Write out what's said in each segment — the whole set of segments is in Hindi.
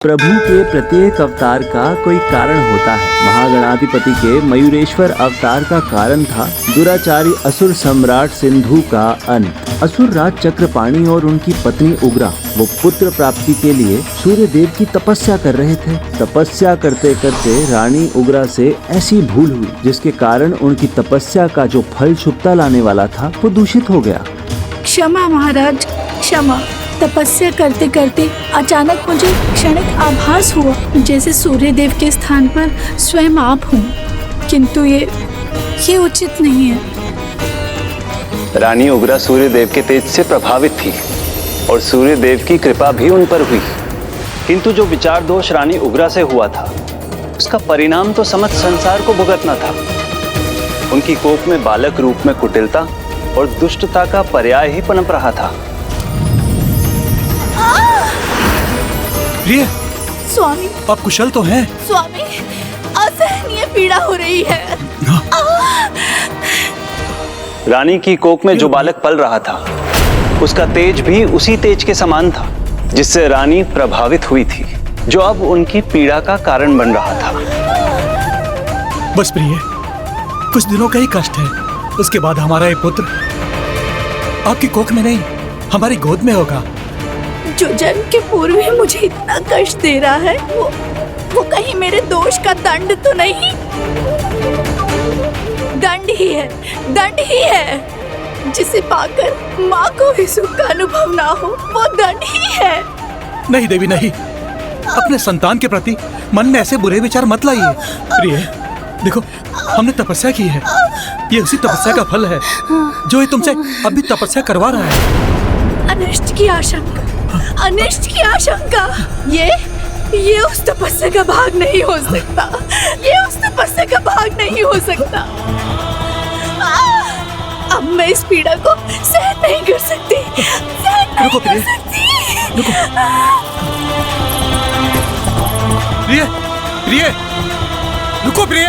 प्रभु के प्रत्येक अवतार का कोई कारण होता है। महागणाधिपति के मयूरेश्वर अवतार का कारण था दुराचारी असुर सम्राट सिंधु का अंत। असुर राज चक्रपाणि और उनकी पत्नी उग्रा वो पुत्र प्राप्ति के लिए सूर्य देव की तपस्या कर रहे थे। तपस्या करते करते रानी उग्रा से ऐसी भूल हुई जिसके कारण उनकी तपस्या का जो फल शुभता लाने वाला था वो दूषित हो गया। क्षमा महाराज, क्षमा। तपस्या करते करते अचानक मुझे क्षणिक आभास हुआ जैसे सूर्य देव के स्थान पर स्वयं आप हूँ, किंतु ये उचित नहीं है। रानी उग्रा सूर्य देव के तेज से प्रभावित थी और सूर्य देव की कृपा भी उन पर हुई, किंतु जो विचार दोष रानी उग्रा से हुआ था उसका परिणाम तो समस्त संसार को भुगतना था। उनकी कोप में बालक रूप में कुटिलता और दुष्टता का पर्याय ही पनप रहा था। प्रिय, स्वामी, आप कुशल तो हैं? स्वामी, असहनीय पीड़ा हो रही है। रानी की कोख में जो बालक पल रहा था उसका तेज भी उसी तेज के समान था जिससे रानी प्रभावित हुई थी, जो अब उनकी पीड़ा का कारण बन रहा था। बस प्रिय, कुछ दिनों का ही कष्ट है, उसके बाद हमारा ये पुत्र आपकी कोख में नहीं हमारी गोद में होगा। जो जन्म के पूर्व ही मुझे इतना कष्ट दे रहा है वो कहीं मेरे दोष का दंड तो नहीं? दंड ही है जिसे पाकर माँ को भी सुख का अनुभव ना हो, वो दंड ही है। नहीं देवी नहीं, अपने संतान के प्रति मन में ऐसे बुरे विचार मत लाइए। प्रिय, देखो हमने तपस्या की है, ये उसी तपस्या का फल है जो ये तुमसे अभी तपस्या करवा रहा है। अनिष्ट की आशंका, ये उस तपस्या का भाग नहीं हो सकता, ये उस तपस्या का भाग नहीं हो सकता। अब मैं इस पीड़ा को सहन नहीं कर सकती, रुको प्रिय, रुको। प्रिय, रुको प्रिय।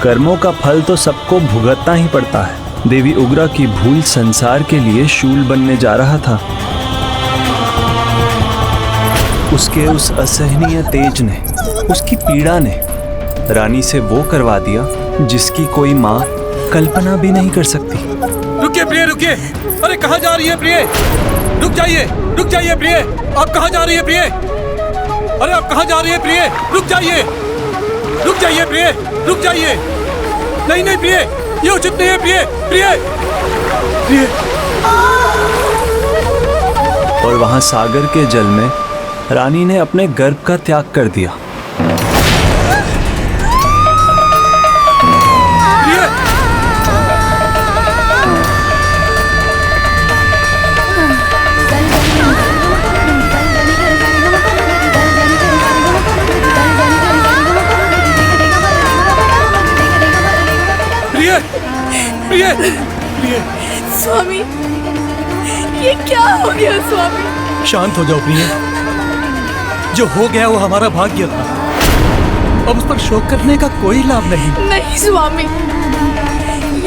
कर्मों का फल तो सबको भुगतना ही पड़ता है। देवी उग्रा की भूल संसार के लिए शूल बनने जा रहा था। उसके उस असहनीय तेज ने, उसकी पीड़ा ने रानी से वो करवा दिया जिसकी कोई माँ कल्पना भी नहीं कर सकती। रुकिए प्रिय, रुकिए। अरे कहाँ जा रही है प्रिय? रुक जाइए प्रिय। आप कहाँ जा रही है प्रिय? अरे आप कहाँ जा रही है प्रिय? रुक जाइए प्रिय, रुक जाइए। नहीं प्रिय, ये उचित नहीं है प्रिय। और वहां सागर के जल में रानी ने अपने गर्भ का त्याग कर दिया। प्रिय, स्वामी, ये क्या हो गया स्वामी? शांत हो जाओ प्रिय। जो हो गया वो हमारा भाग्य था, अब उस पर शोक करने का कोई लाभ नहीं। नहीं स्वामी,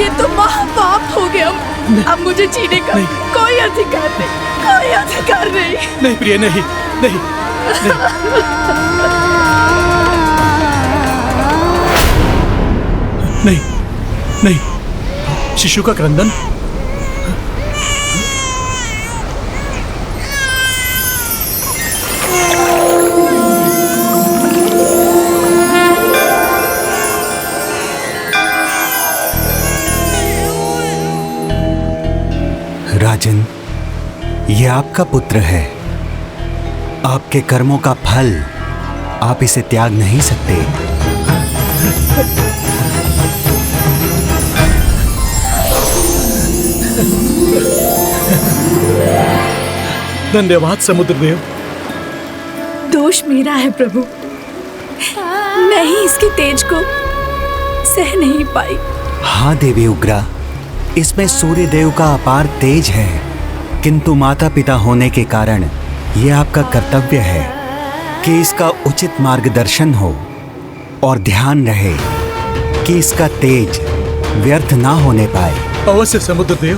ये तो महापाप हो गया। अब मुझे जीने का कोई अधिकार नहीं। नहीं प्रिय, नहीं। नहीं, शिशु का क्रंदन। राजन, ये आपका पुत्र है, आपके कर्मों का फल आप इसे त्याग नहीं सकते। धन्यवाद समुद्रदेव। दोष मेरा है प्रभु, मैं ही इसके तेज को सह नहीं पाई। हाँ देवी उग्रा, इसमें सूर्य देव का अपार तेज है, किंतु माता पिता होने के कारण यह आपका कर्तव्य है कि इसका उचित मार्गदर्शन हो और ध्यान रहे कि इसका तेज व्यर्थ ना होने पाए। अवश्य समुद्रदेव,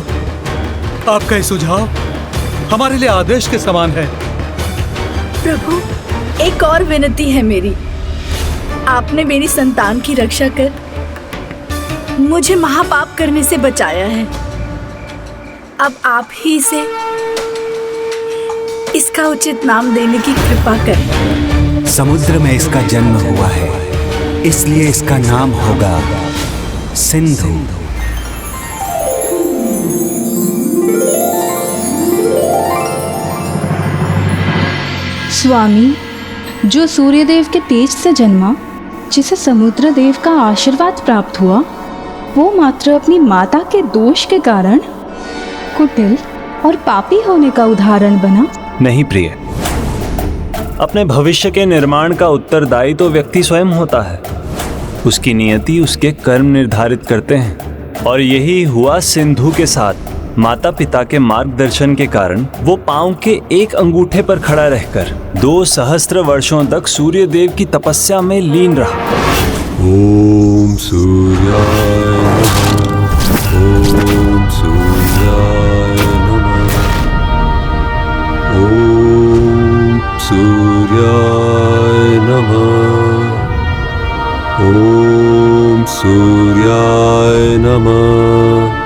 आपका यह सुझाव हमारे लिए आदेश के समान है। प्रभु, एक और विनती है मेरी। आपने मेरी संतान की रक्षा कर मुझे महापाप करने से बचाया है। अब आप ही इसे इसका उचित नाम देने की कृपा करें। समुद्र में इसका जन्म हुआ है, इसलिए इसका नाम होगा सिंधु। स्वामी, जो सूर्यदेव के तेज से जन्मा, जिसे समुद्र देव का आशीर्वाद प्राप्त हुआ, वो मात्र अपनी माता के दोष के कारण कुटिल और पापी होने का उदाहरण बना। नहीं प्रिय, अपने भविष्य के निर्माण का उत्तरदायी तो व्यक्ति स्वयं होता है। उसकी नियति उसके कर्म निर्धारित करते हैं, और यही हुआ सिंधु के साथ। माता पिता के मार्गदर्शन के कारण वो पांव के एक अंगूठे पर खड़ा रहकर 2 सहस्त्र वर्षों तक सूर्य देव की तपस्या में लीन रहा। ओम सूर्याय नमः, ओम सूर्याय नमः, ओम सूर्याय नमः, ओम सूर्याय नमः।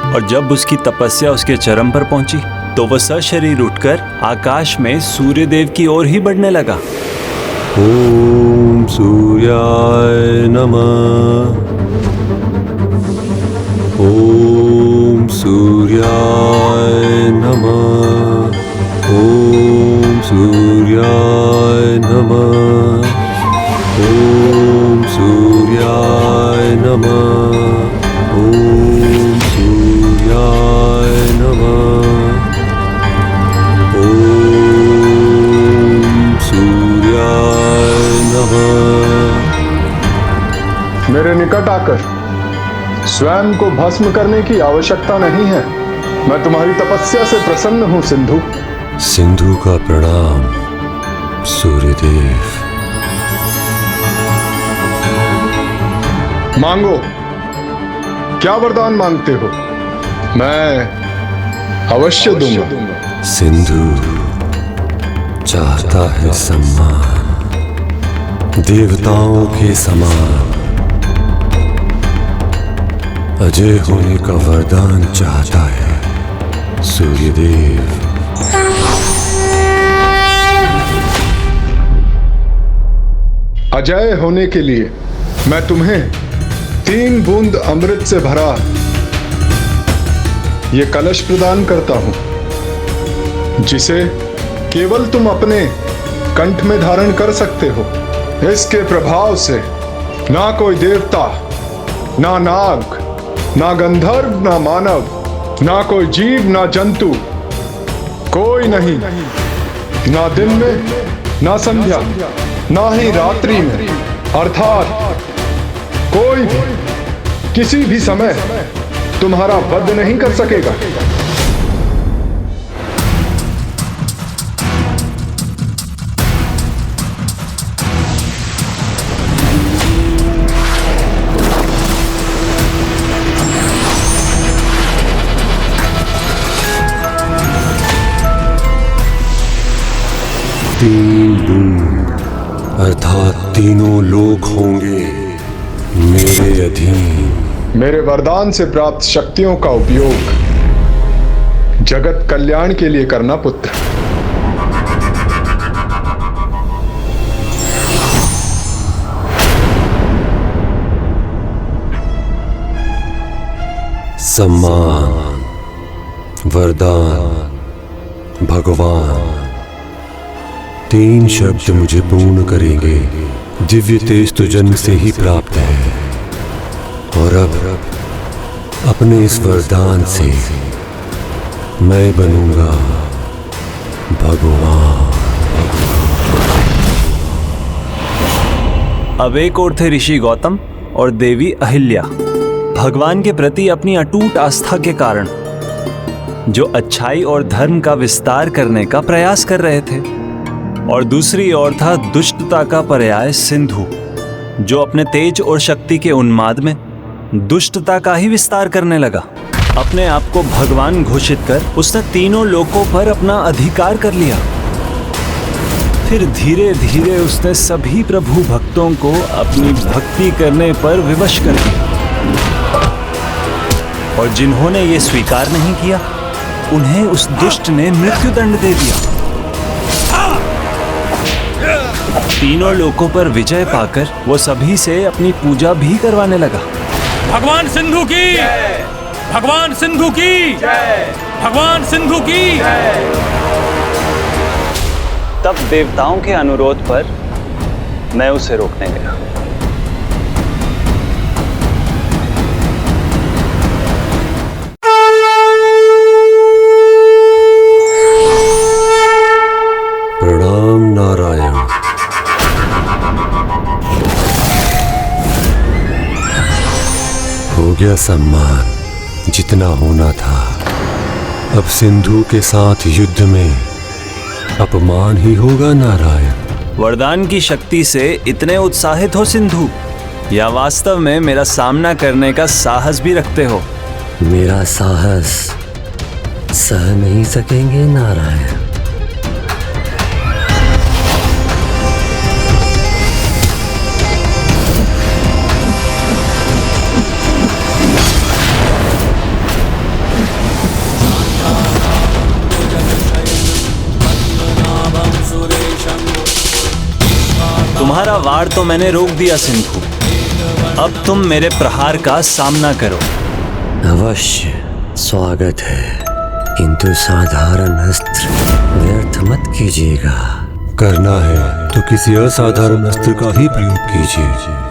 और जब उसकी तपस्या उसके चरम पर पहुंची तो वह सशरीर उठकर आकाश में सूर्य देव की ओर ही बढ़ने लगा। ओम सूर्याय नमः, ओम सूर्याय नमः, ओम सूर्याय नमः, ओम सूर्याय नमः, ओम सूर्याय नमः, ओम सूर्याय नमः। मेरे निकट आकर स्वयं को भस्म करने की आवश्यकता नहीं है। मैं तुम्हारी तपस्या से प्रसन्न हूं सिंधु। सिंधु का प्रणाम सूर्यदेव। मांगो, क्या वरदान मांगते हो? मैं अवश्य दूंगा। सिंधु चाहता है सम्मान, देवताओं के समान। अजय होने का वरदान चाहता है सूर्यदेव। अजय होने के लिए मैं तुम्हें 3 बूंद अमृत से भरा ये कलश प्रदान करता हूं, जिसे केवल तुम अपने कंठ में धारण कर सकते हो। इसके प्रभाव से ना कोई देवता, ना नाग, ना गंधर्व, ना मानव, ना कोई जीव, ना जंतु, कोई नहीं, ना दिन में, ना संध्या, ना ही रात्रि में, अर्थात कोई भी किसी भी समय तुम्हारा वध नहीं कर सकेगा। तीन बूंद अर्थात तीनों लोक होंगे मेरे अधीन। मेरे वरदान से प्राप्त शक्तियों का उपयोग जगत कल्याण के लिए करना पुत्र। सम्मान, वरदान, भगवान, 3 शब्द मुझे पूर्ण करेंगे। दिव्य तेज तो जन्म से ही प्राप्त है, और अब अपने इस वरदान से मैं बनूंगा भगवान। अब एक और थे ऋषि गौतम और देवी अहिल्या, भगवान के प्रति अपनी अटूट आस्था के कारण जो अच्छाई और धर्म का विस्तार करने का प्रयास कर रहे थे। और दूसरी ओर था दुष्टता का पर्याय सिंधु, जो अपने तेज और शक्ति के उन्माद में दुष्टता का ही विस्तार करने लगा। अपने आप को भगवान घोषित कर उसने तीनों लोकों पर अपना अधिकार कर लिया। फिर धीरे धीरे उसने सभी प्रभु भक्तों को अपनी भक्ति करने पर विवश कर दिया, और जिन्होंने ये स्वीकार नहीं किया उन्हें उस दुष्ट ने मृत्युदंड दे दिया। तीनों लोकों पर विजय पाकर वो सभी से अपनी पूजा भी करवाने लगा। भगवान सिंधु की, भगवान सिंधु की, भगवान सिंधु की। तब देवताओं के अनुरोध पर मैं उसे रोकने गया। प्रणाम नारायण। हो गया सम्मान जितना होना था। अब सिंधु के साथ युद्ध में अपमान ही होगा नारायण। वरदान की शक्ति से इतने उत्साहित हो सिंधु, या वास्तव में मेरा सामना करने का साहस भी रखते हो? मेरा साहस सह नहीं सकेंगे नारायण। तुम्हारा वार तो मैंने रोक दिया सिंधु, अब तुम मेरे प्रहार का सामना करो। अवश्य स्वागत है, किंतु साधारण अस्त्र व्यर्थ मत कीजिएगा। करना है तो किसी असाधारण अस्त्र का ही प्रयोग कीजिए।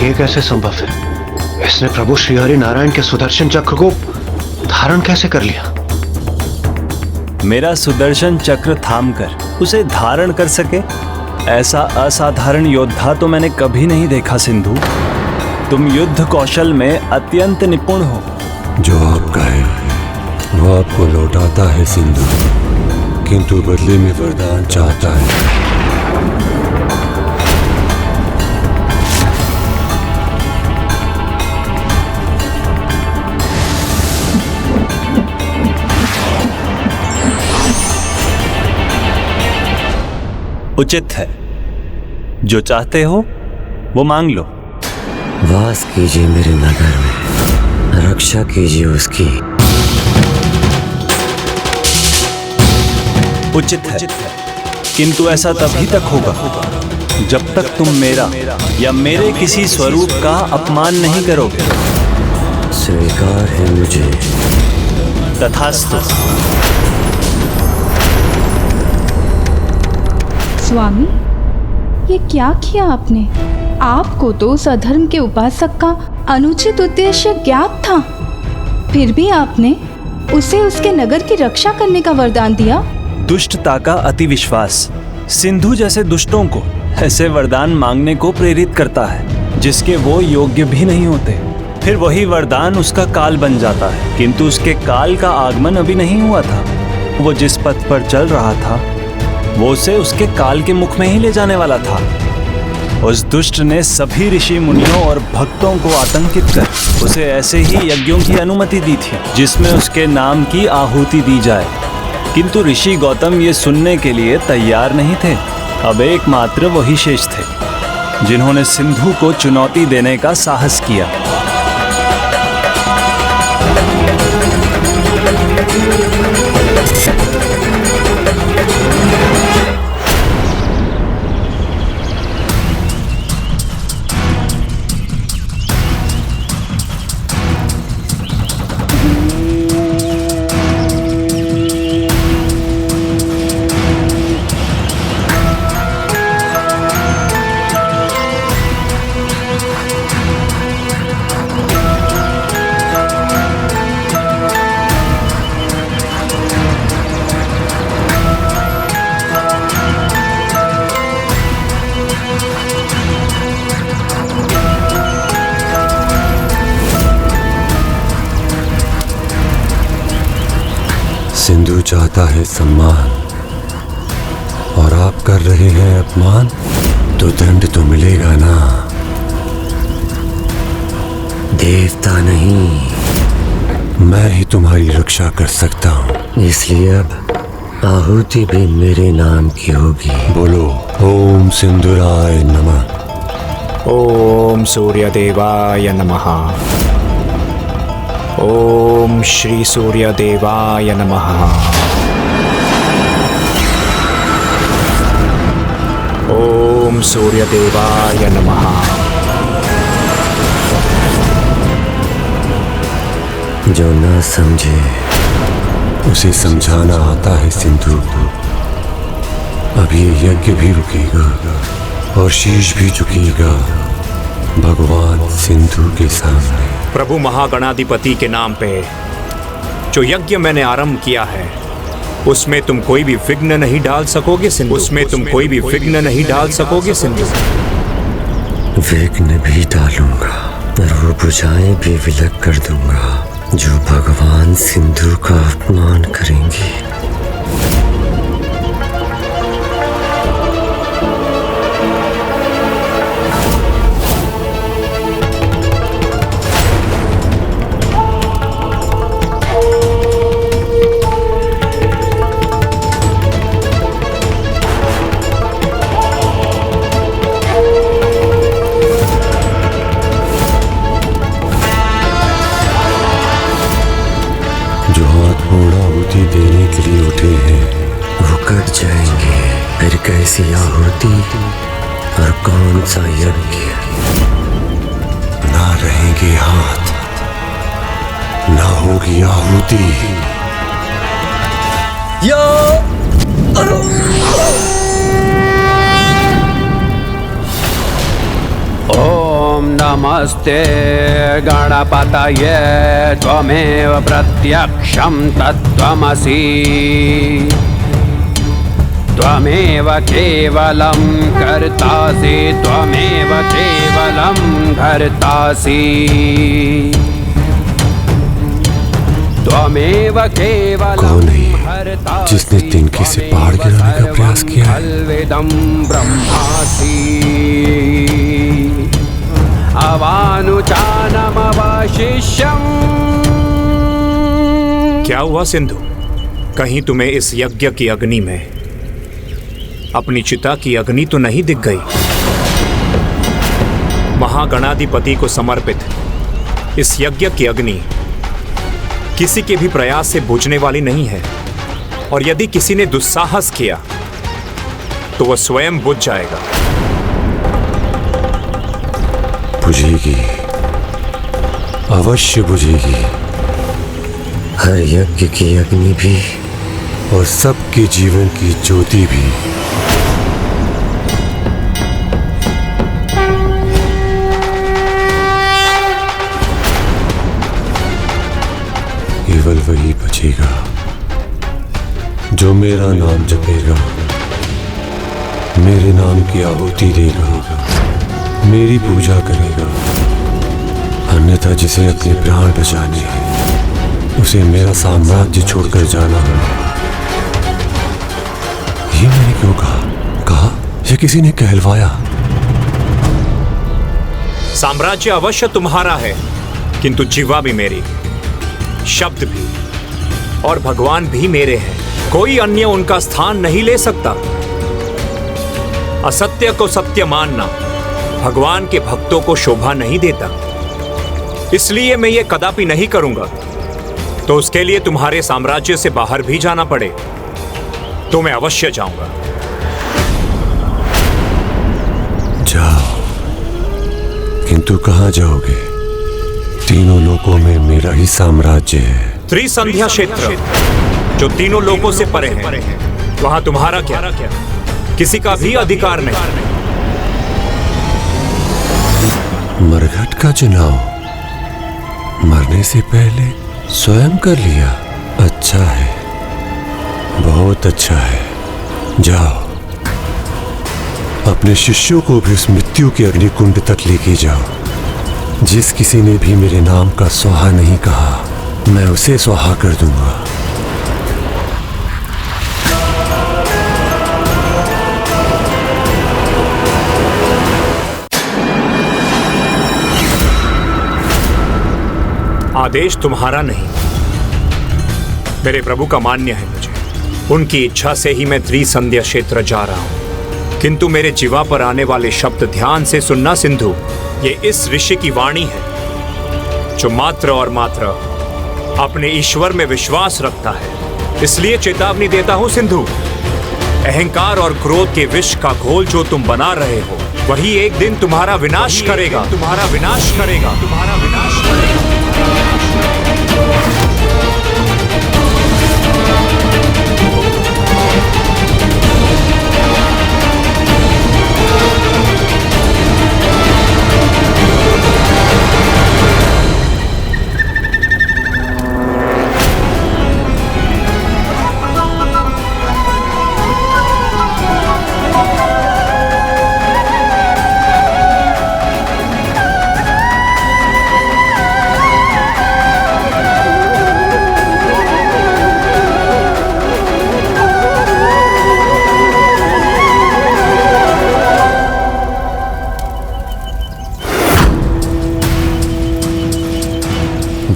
ये कैसे संभव है? इसने प्रभु श्री हरि नारायण के सुदर्शन चक्र को धारण कैसे कर लिया? मेरा सुदर्शन चक्र थामकर उसे धारण कर सके ऐसा असाधारण योद्धा तो मैंने कभी नहीं देखा सिंधु। तुम युद्ध कौशल में अत्यंत निपुण हो। जो आप कहे वो आपको लौटाता है सिंधु, किंतु बदले में वरदान चाहता है। उचित है, जो चाहते हो वो मांग लो। वास कीजिए मेरे नगर में, रक्षा कीजिए उसकी। उचित है, किंतु ऐसा तभी तक होगा जब तक तुम मेरा या मेरे किसी स्वरूप का अपमान नहीं करोगे। स्वीकार है मुझे। तथास्तु। स्वामी, ये क्या किया आपने? आपको तो उस अधर्म के उपासक का अनुचित उद्देश्य ज्ञात था, फिर भी आपने उसे उसके नगर की रक्षा करने का वरदान दिया। दुष्टता का अति विश्वास सिंधु जैसे दुष्टों को ऐसे वरदान मांगने को प्रेरित करता है जिसके वो योग्य भी नहीं होते। फिर वही वरदान उसका काल बन जाता है, किंतु उसके काल का आगमन अभी नहीं हुआ था। वो जिस पथ पर चल रहा था वो उसे उसके काल के मुख में ही ले जाने वाला था। उस दुष्ट ने सभी ऋषि मुनियों और भक्तों को आतंकित कर उसे ऐसे ही यज्ञों की अनुमति दी थी जिसमें उसके नाम की आहुति दी जाए, किंतु ऋषि गौतम ये सुनने के लिए तैयार नहीं थे। अब एकमात्र वही शेष थे जिन्होंने सिंधु को चुनौती देने का साहस किया। चाहता है सम्मान और आप कर रहे हैं अपमान, तो दंड तो मिलेगा ना। देवता नहीं, मैं ही तुम्हारी रक्षा कर सकता हूँ, इसलिए अब आहुति भी मेरे नाम की होगी। बोलो ओम सिंधुराय नमः। ओम सूर्यदेवाय नमः। ओम श्री सूर्यदेवाय नमः। ओम सूर्यदेवाय नमः। जो ना समझे उसे समझाना आता है सिंधु को। अब ये यज्ञ भी रुकेगा और शीश भी झुकेगा भगवान सिंधु के सामने। प्रभु महागणाधिपति के नाम पे जो यज्ञ मैंने आरंभ किया है, उसमें तुम कोई भी विघ्न नहीं डाल सकोगे सिंधु। उसमें तुम कोई भी विघ्न नहीं डाल सकोगे सिंधु। विघ्न भी डालूंगा और वो बुझाएं भी विलग कर दूंगा जो भगवान सिंधु का अपमान करेंगी। देने के लिए उठे हैं वो कट जाएंगे। फिर कैसी आहुति और कौन सा यज्ञ। ना रहेंगे हाथ, ना होगी आहुति। ओम नमस्ते गणपतये त्वमेव प्रत्यक्षं तत्त्वमसि त्वमेव केवलं कर्तासि त्वमेव केवलं धर्तासि त्वमेव केवलं कौन है जिसने तिनके से पहाड़ गिराने का प्रयास किया है? अलविदं ब्रह्मासि अवानुचानमवशिष्यम्। क्या हुआ सिंधु? कहीं तुम्हें इस यज्ञ की अग्नि में अपनी चिता की अग्नि तो नहीं दिख गई? महागणाधिपति को समर्पित इस यज्ञ की अग्नि किसी के भी प्रयास से बुझने वाली नहीं है, और यदि किसी ने दुस्साहस किया तो वह स्वयं बुझ जाएगा। बुझेगी, अवश्य बुझेगी। हर यज्ञ की अग्नि भी और सबके जीवन की ज्योति भी। केवल वही बचेगा जो मेरा नाम जपेगा, मेरे नाम की आहुति देगा, मेरी पूजा करेगा। अन्यथा जिसे अपने प्राण बचाने हैं उसे मेरा साम्राज्य छोड़कर जाना होगा। ये मैंने क्यों कहा या किसी ने कहलवाया? साम्राज्य अवश्य तुम्हारा है, किंतु जीवा भी मेरी, शब्द भी और भगवान भी मेरे हैं। कोई अन्य उनका स्थान नहीं ले सकता। असत्य को सत्य मानना भगवान के भक्तों को शोभा नहीं देता, इसलिए मैं ये कदापि नहीं करूंगा। तो उसके लिए तुम्हारे साम्राज्य से बाहर भी जाना पड़े तो मैं अवश्य जाऊंगा। जाओ, किंतु कहां जाओगे? तीनों लोकों में मेरा ही साम्राज्य है। त्रिसंध्या क्षेत्र जो तीनों लोकों से परे है, वहां तुम्हारा क्या, किसी का भी अधिकार नहीं। मरघट का चुनाव मरने से पहले स्वयं कर लिया। अच्छा है, बहुत अच्छा है। जाओ, अपने शिष्यों को भी उस मृत्यु के अग्निकुंड तक लेके जाओ। जिस किसी ने भी मेरे नाम का स्वाहा नहीं कहा, मैं उसे स्वाहा कर दूंगा। आदेश तुम्हारा नहीं, मेरे प्रभु का मान्य है। मुझे उनकी इच्छा से ही मैं त्रिसंध्या क्षेत्र जा रहा हूं। किंतु मेरे जीवा पर आने वाले शब्द ध्यान से सुनना सिंधु। ये इस ऋषि की वाणी है जो मात्र और मात्र अपने ईश्वर में विश्वास रखता है। इसलिए चेतावनी देता हूं सिंधु, अहंकार और क्रोध के विष का घोल जो तुम बना रहे हो वही एक दिन तुम्हारा विनाश करेगा, तुम्हारा विनाश करेगा, तुम्हारा विनाश करेगा।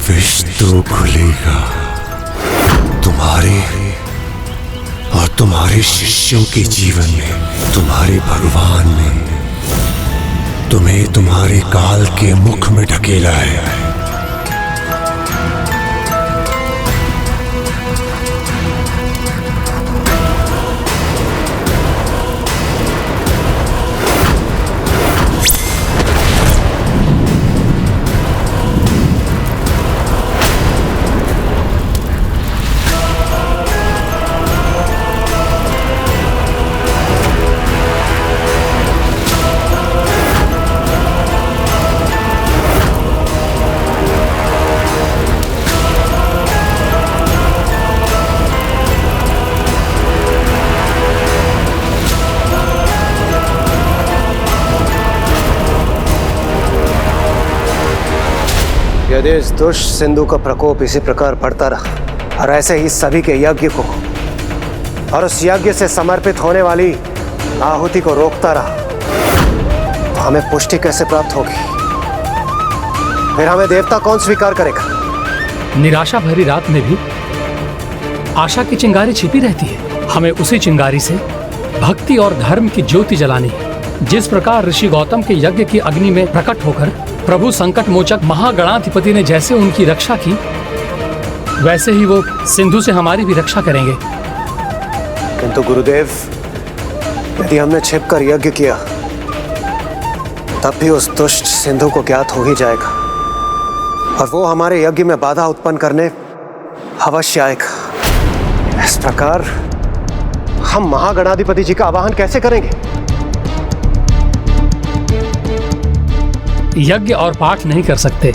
विष तो खुलेगा तुम्हारे और तुम्हारे शिष्यों के जीवन में, तुम्हारे भगवान ने तुम्हें तुम्हारे काल के मुख में ढकेला है। यदि इस दुष्ट सिंधु का प्रकोप इसी प्रकार बढ़ता रहा और ऐसे ही सभी के यज्ञ को और उस यज्ञ से समर्पित होने वाली आहुति को रोकता रहा, तो हमें पुष्टि कैसे प्राप्त होगी? फिर हमें देवता कौन स्वीकार करेगा? निराशा भरी रात में भी आशा की चिंगारी छिपी रहती है। हमें उसी चिंगारी से भक्ति और धर्म की ज्योति जलानी है। जिस प्रकार ऋषि गौतम के यज्ञ की अग्नि में प्रकट होकर प्रभु संकट मोचक महागणाधिपति ने जैसे उनकी रक्षा की, वैसे ही वो सिंधु से हमारी भी रक्षा करेंगे। किंतु गुरुदेव, यदि हमने छिपकर यज्ञ किया तब भी उस दुष्ट सिंधु को ज्ञात हो ही जाएगा और वो हमारे यज्ञ में बाधा उत्पन्न करने अवश्य आएगा। इस प्रकार हम महागणाधिपति जी का आवाहन कैसे करेंगे? यज्ञ और पाठ नहीं कर सकते,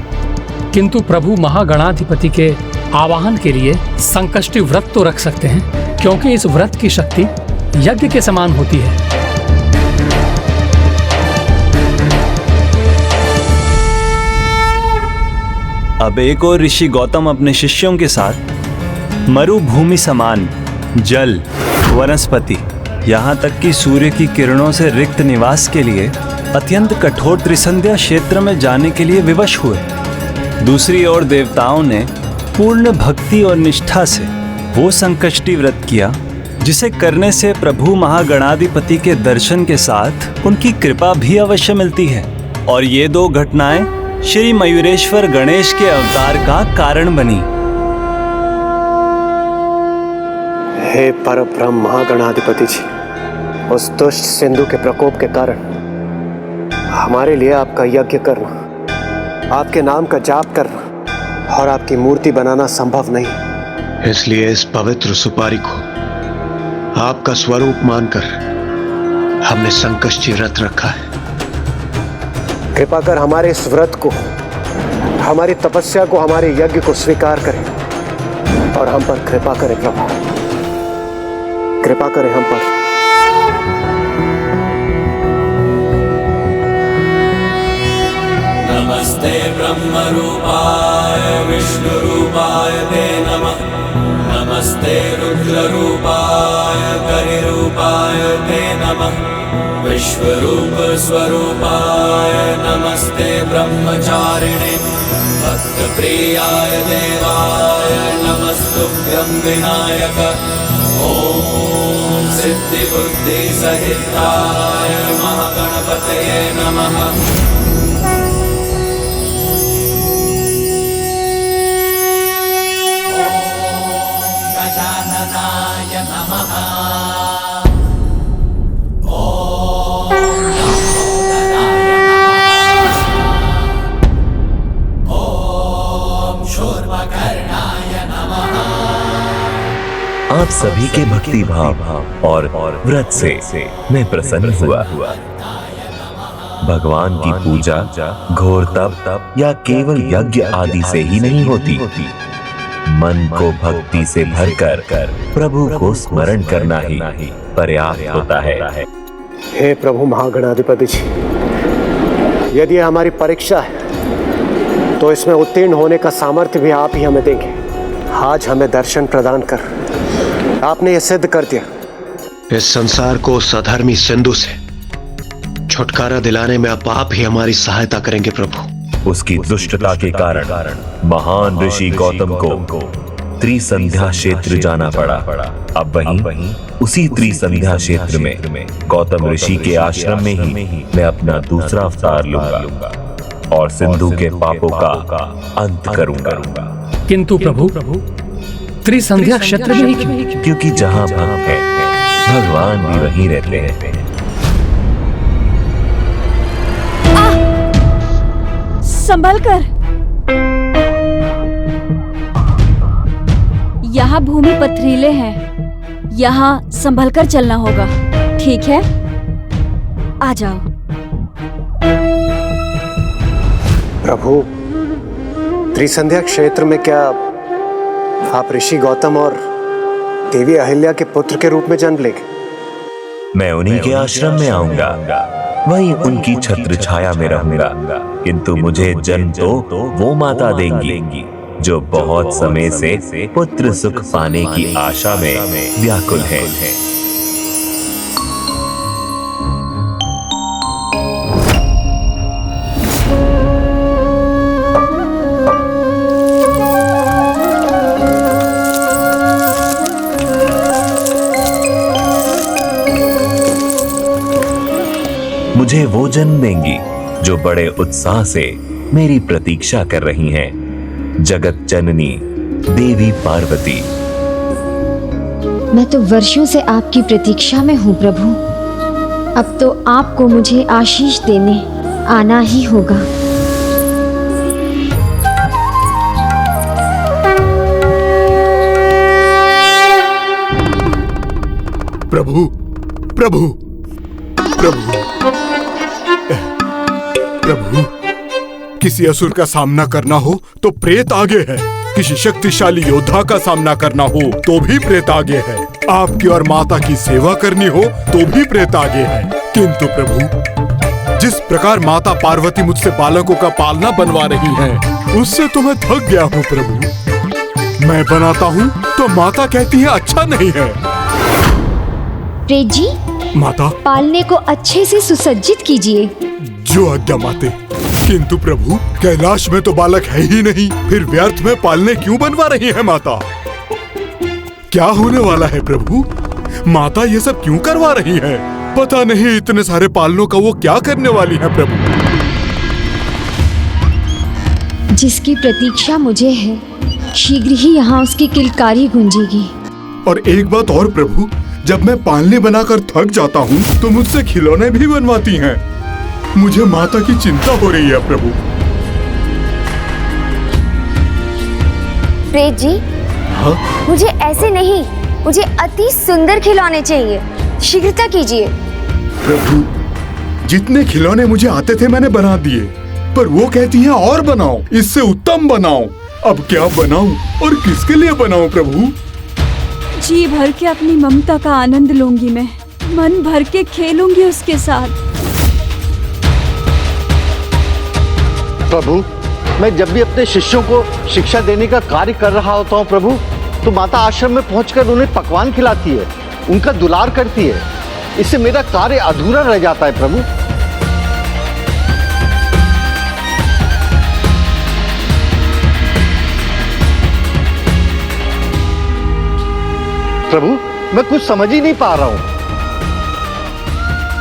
किंतु प्रभु महागणाधिपति के आवाहन के लिए संकष्टी व्रत तो रख सकते हैं, क्योंकि इस व्रत की शक्ति यज्ञ के समान होती है। अब एक और ऋषि गौतम अपने शिष्यों के साथ मरुभूमि समान जल, वनस्पति, यहाँ तक कि सूर्य की किरणों से रिक्त निवास के लिए अत्यंत कठोर त्रिसंध्या क्षेत्र में जाने के लिए विवश हुए। दूसरी ओर देवताओं ने पूर्ण भक्ति और निष्ठा से वो संकष्टी व्रत किया जिसे करने से प्रभु महागणाधिपति के दर्शन के साथ उनकी कृपा भी अवश्य मिलती है। और ये दो घटनाएं श्री मयूरेश्वर गणेश के अवतार का कारण बनी। हे परब्रह्म महागणाधिपति जी, उस दुष्ट सिंधु के प्रकोप के कारण हमारे लिए आपका यज्ञ करना, आपके नाम का जाप करना और आपकी मूर्ति बनाना संभव नहीं। इसलिए इस पवित्र सुपारी को आपका स्वरूप मानकर हमने संकष्टी व्रत रखा है। कृपा कर हमारे इस व्रत को, हमारी तपस्या को, हमारे यज्ञ को स्वीकार करें और हम पर कृपा करें। प्रभु कृपा करें हम पर। नमस्ते ब्रह्म रूपाय विष्णु रूपाय ते नमः। नमस्ते रुद्र रूपाय करि रूपाय ते नमः। विश्वरूप स्वरूपाय नमस्ते ब्रह्मचारिणे भक्तप्रियाय देवाय नमस्तुभ्यं विनायक ॐ सिद्धिबुद्धिसहिताय महागणपतये नमः। गजाननाय नमः। आप सभी के भक्ति भाव और व्रत से मैं प्रसन्न हुआ। भगवान की पूजा घोर तप या केवल यज्ञ आदि से ही नहीं होती। मन को भक्ति से भरकर प्रभु को स्मरण करना ही पर्याप्त होता है। हे प्रभु महागणाधिपति जी, यदि यह हमारी परीक्षा है तो इसमें उत्तीर्ण होने का सामर्थ्य भी आप ही हमें देंगे। आज हमें दर्शन प्रदान कर आपने यह सिद्ध कर दिया। इस संसार को सधर्मी सिंधु से छुटकारा दिलाने में आप ही हमारी सहायता करेंगे प्रभु। उसकी दुष्टता के कारण महान ऋषि गौतम को त्रिसंध्या क्षेत्र जाना पड़ा। अब वहीं उसी त्रिसंध्या क्षेत्र में गौतम ऋषि के आश्रम में ही मैं अपना दूसरा अवतार लूंगा और सिंधु के पापों का अंत करूंगा। किंतु प्रभु त्रिसंध्या क्षेत्र में ही क्यों? क्योंकि जहां भक्त है भगवान भी वहीं रहते हैं। संभल कर, यहाँ भूमि पथरीले हैं, यहाँ संभल कर चलना होगा, ठीक है? आ जाओ। प्रभु, त्रिसंध्या क्षेत्र में क्या आप ऋषि गौतम और देवी अहिल्या के पुत्र के रूप में जन्म लेंगे? मैं उन्हीं के आश्रम में आऊंगा, वहीं उनकी छत्र छाया में रहूंगा। किंतु मुझे जन्म तो वो माता देंगी जो बहुत समय से पुत्र सुख पाने की आशा में व्याकुल है। मुझे वो जन्म देंगी जो बड़े उत्साह से मेरी प्रतीक्षा कर रही हैं। जगत जननी देवी पार्वती। मैं तो वर्षों से आपकी प्रतीक्षा में हूँ प्रभु। अब तो आपको मुझे आशीष देने आना ही होगा। प्रभु, प्रभु, प्रभु, प्रभु, किसी असुर का सामना करना हो तो प्रेत आगे है। किसी शक्तिशाली योद्धा का सामना करना हो तो भी प्रेत आगे है। आपकी और माता की सेवा करनी हो तो भी प्रेत आगे है। किंतु प्रभु, जिस प्रकार माता पार्वती मुझसे बालकों का पालना बनवा रही हैं, उससे तो मैं थक गया हूँ प्रभु। मैं बनाता हूँ तो माता कहती है अच्छा नहीं है। प्रेत जी, माता, पालने को अच्छे से सुसज्जित कीजिए। जो आज्ञा माते। किंतु प्रभु, कैलाश में तो बालक है ही नहीं, फिर व्यर्थ में पालने क्यों बनवा रही है माता? क्या होने वाला है प्रभु? माता ये सब क्यों करवा रही है? पता नहीं इतने सारे पालनों का वो क्या करने वाली है प्रभु। जिसकी प्रतीक्षा मुझे है, शीघ्र ही यहाँ उसकी किलकारी गूंजेगी। और एक बात और प्रभु, जब मैं पालने बनाकर थक जाता हूँ तो मुझसे खिलौने भी बनवाती हैं। मुझे माता की चिंता हो रही है प्रभु। प्रेत जी, हाँ? मुझे ऐसे नहीं, मुझे अति सुंदर खिलौने चाहिए। शीघ्रता कीजिए। प्रभु, जितने खिलौने मुझे आते थे मैंने बना दिए, पर वो कहती हैं और बनाओ, इससे उत्तम बनाओ। अब क्या बनाऊं और किसके लिए बनाऊं प्रभु? जी भर के अपनी ममता का आनंद लूंगी मैं, मन भर के खेलूंगी उसके साथ। प्रभु, मैं जब भी अपने शिष्यों को शिक्षा देने का कार्य कर रहा होता हूँ प्रभु, तो माता आश्रम में पहुंचकर उन्हें पकवान खिलाती है, उनका दुलार करती है। इससे मेरा कार्य अधूरा रह जाता है प्रभु। प्रभु मैं कुछ समझ ही नहीं पा रहा हूं।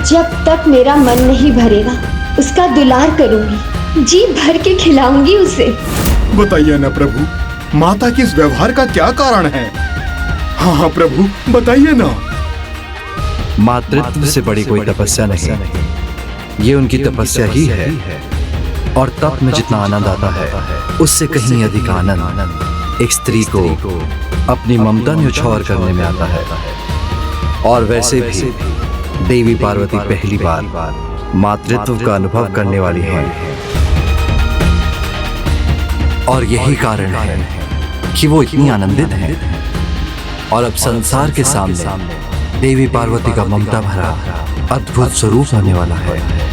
जब तक मेरा मन नहीं भरेगा उसका दुलार करूंगी, जी भर के खिलाऊंगी उसे। बताइए ना प्रभु, माता के इस व्यवहार का क्या कारण है? हाँ हाँ प्रभु बताइए ना। मातृत्व से बड़ी कोई तपस्या नहीं, ये उनकी तपस्या ही है। और तप में जितना आनंद आता है उससे कहीं अधिक आनंद एक स्त्री को अपनी ममता न्यौछावर करने में आता है। और वैसे भी देवी पार्वती पहली बार मातृत्व का अनुभव करने वाली हैं। और यही कारण है कि वो इतनी आनंदित हैं। और अब संसार के सामने देवी पार्वती का ममता भरा अद्भुत स्वरूप आने वाला है।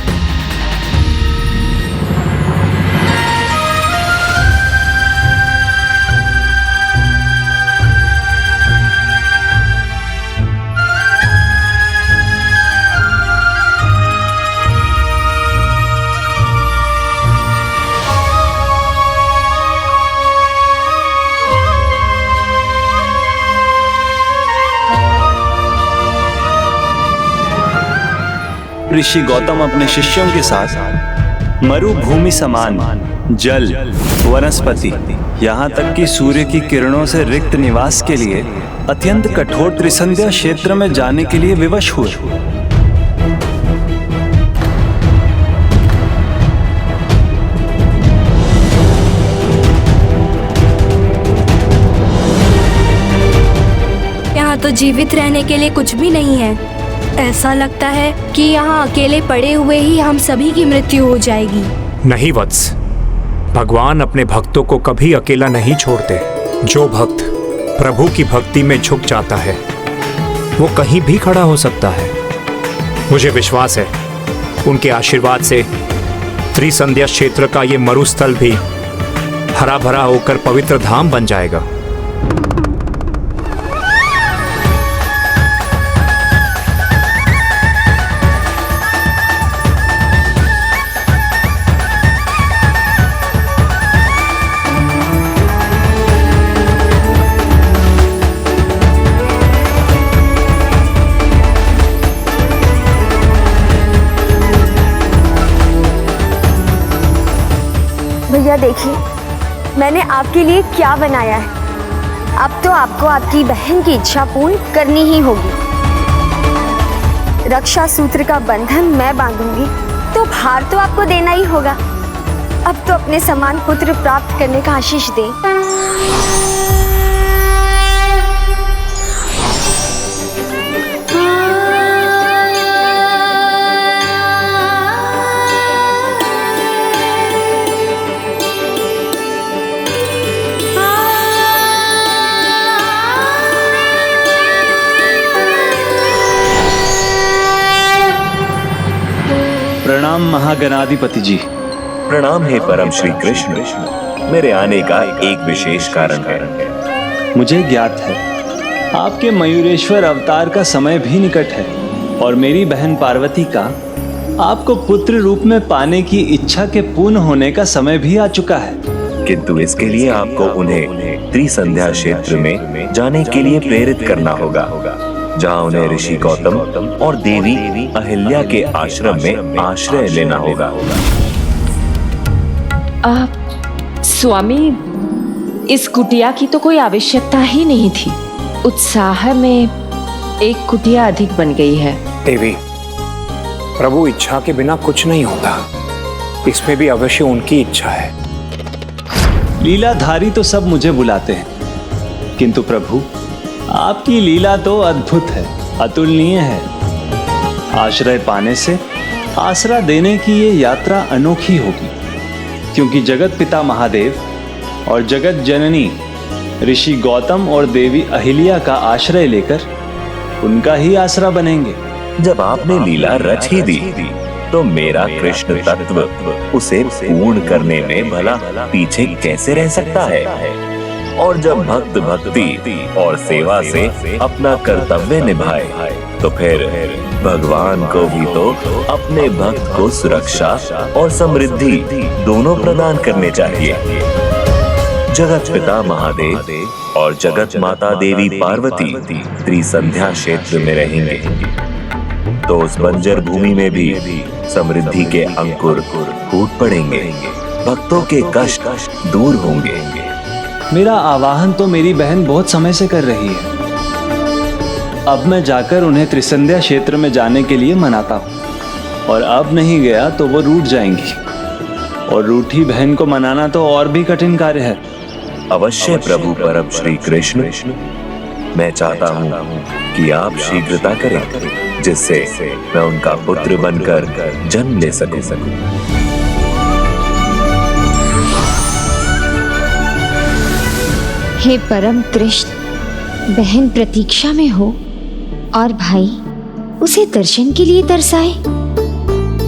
ऋषि गौतम अपने शिष्यों के साथ मरुभूमि समान जल, वनस्पति, यहाँ तक कि सूर्य की किरणों से रिक्त निवास के लिए अत्यंत कठोर त्रिसंध्या क्षेत्र में जाने के लिए विवश हुए। यहाँ तो जीवित रहने के लिए कुछ भी नहीं है। ऐसा लगता है कि यहाँ अकेले पड़े हुए ही हम सभी की मृत्यु हो जाएगी। नहीं वत्स, भगवान अपने भक्तों को कभी अकेला नहीं छोड़ते। जो भक्त प्रभु की भक्ति में झुक जाता है वो कहीं भी खड़ा हो सकता है। मुझे विश्वास है उनके आशीर्वाद से त्रिसंध्या क्षेत्र का ये मरुस्थल भी हरा भरा होकर पवित्र धाम बन जाएगा। भैया देखिए, मैंने आपके लिए क्या बनाया है। अब तो आपको आपकी बहन की इच्छा पूर्ण करनी ही होगी। रक्षा सूत्र का बंधन मैं बांधूंगी तो भार तो आपको देना ही होगा। अब तो अपने समान पुत्र प्राप्त करने का आशीष दें। प्रणाम महागणाधिपति जी। प्रणाम हे परम श्री कृष्ण। मेरे आने का एक विशेष कारण है। मुझे ज्ञात है आपके मयूरेश्वर अवतार का समय भी निकट है और मेरी बहन पार्वती का आपको पुत्र रूप में पाने की इच्छा के पूर्ण होने का समय भी आ चुका है। किंतु इसके लिए आपको उन्हें त्रिसंध्या क्षेत्र में जाने के लिए प्रेरित करना होगा, जहाँ उन्हें ऋषि गौतम और देवी अहिल्या के आश्रम में आश्रय लेना होगा। स्वामी, इस कुटिया की तो कोई आवश्यकता ही नहीं थी। उत्साह में एक कुटिया अधिक बन गई है। देवी, प्रभु इच्छा के बिना कुछ नहीं होता। इसमें भी अवश्य उनकी इच्छा है। लीलाधारी तो सब मुझे बुलाते हैं, किंतु प्रभु आपकी लीला तो अद्भुत है, अतुलनीय है। आश्रय पाने से आसरा देने की ये यात्रा अनोखी होगी, क्योंकि जगत पिता महादेव और जगत जननी ऋषि गौतम और देवी अहिल्या का आश्रय लेकर उनका ही आसरा बनेंगे। जब आपने लीला रच ही दी तो मेरा कृष्ण तत्व उसे पूर्ण करने में भला पीछे कैसे रह सकता है? और जब भक्त भक्ति और सेवा से अपना कर्तव्य निभाए तो फिर भगवान को भी तो अपने भक्त को सुरक्षा और समृद्धि दोनों प्रदान करने चाहिए। जगत पिता महादेव और जगत माता देवी पार्वती त्रिसंध्या क्षेत्र में रहेंगे तो उस बंजर भूमि में भी समृद्धि के अंकुर फूट पड़ेंगे, भक्तों के कष्ट दूर होंगे। मेरा आवाहन तो मेरी बहन बहुत समय से कर रही है। अब मैं जाकर उन्हें त्रिसंध्या क्षेत्र में जाने के लिए मनाता हूँ, और अब नहीं गया तो वो रूठ जाएंगी, और रूठी बहन को मनाना तो और भी कठिन कार्य है। अवश्य प्रभु परम श्री कृष्ण, मैं चाहता हूँ कि आप शीघ्रता करें जिससे मैं उनका पुत्र बनकर जन्म ले सकूं। हे परम कृष्ण, बहन प्रतीक्षा में हो और भाई उसे दर्शन के लिए तरसाए,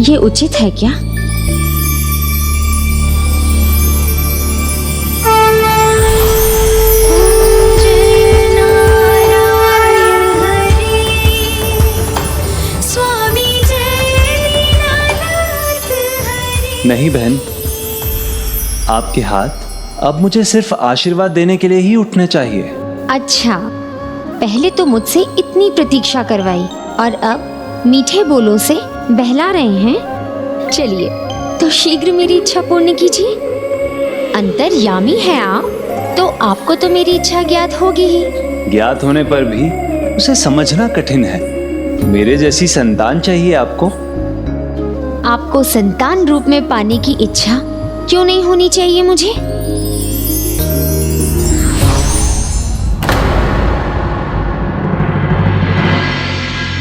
ये उचित है क्या? नहीं बहन, आपके हाथ अब मुझे सिर्फ आशीर्वाद देने के लिए ही उठने चाहिए। अच्छा, पहले तो मुझसे इतनी प्रतीक्षा करवाई और अब मीठे बोलों से बहला रहे हैं। चलिए तो शीघ्र मेरी इच्छा पूर्ण कीजिए। अंतर्यामी है आप, तो आपको तो मेरी इच्छा ज्ञात होगी ही। ज्ञात होने पर भी उसे समझना कठिन है। मेरे जैसी संतान चाहिए आपको। आपको संतान रूप में पाने की इच्छा क्यों नहीं होनी चाहिए मुझे?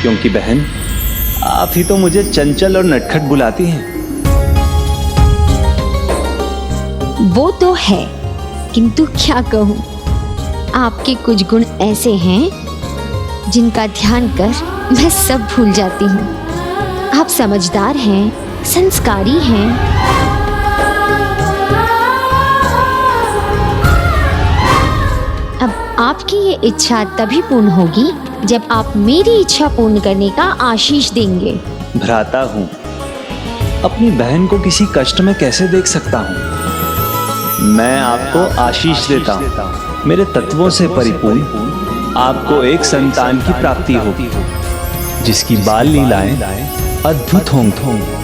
क्योंकि बहन, आप ही तो मुझे चंचल और नटखट बुलाती हैं। वो तो है, किंतु क्या कहूँ, आपके कुछ गुण ऐसे हैं जिनका ध्यान कर मैं सब भूल जाती हूँ। आप समझदार हैं, संस्कारी हैं। अब आपकी ये इच्छा तभी पूर्ण होगी जब आप मेरी इच्छा पूर्ण करने का आशीष देंगे। भ्राता हूँ, अपनी बहन को किसी कष्ट में कैसे देख सकता हूँ। मैं आपको आशीष देता हूँ। मेरे तत्वों से परिपूर्ण आपको एक संतान की प्राप्ति होगी, जिसकी बाल लीलाएं अद्भुत होंगी।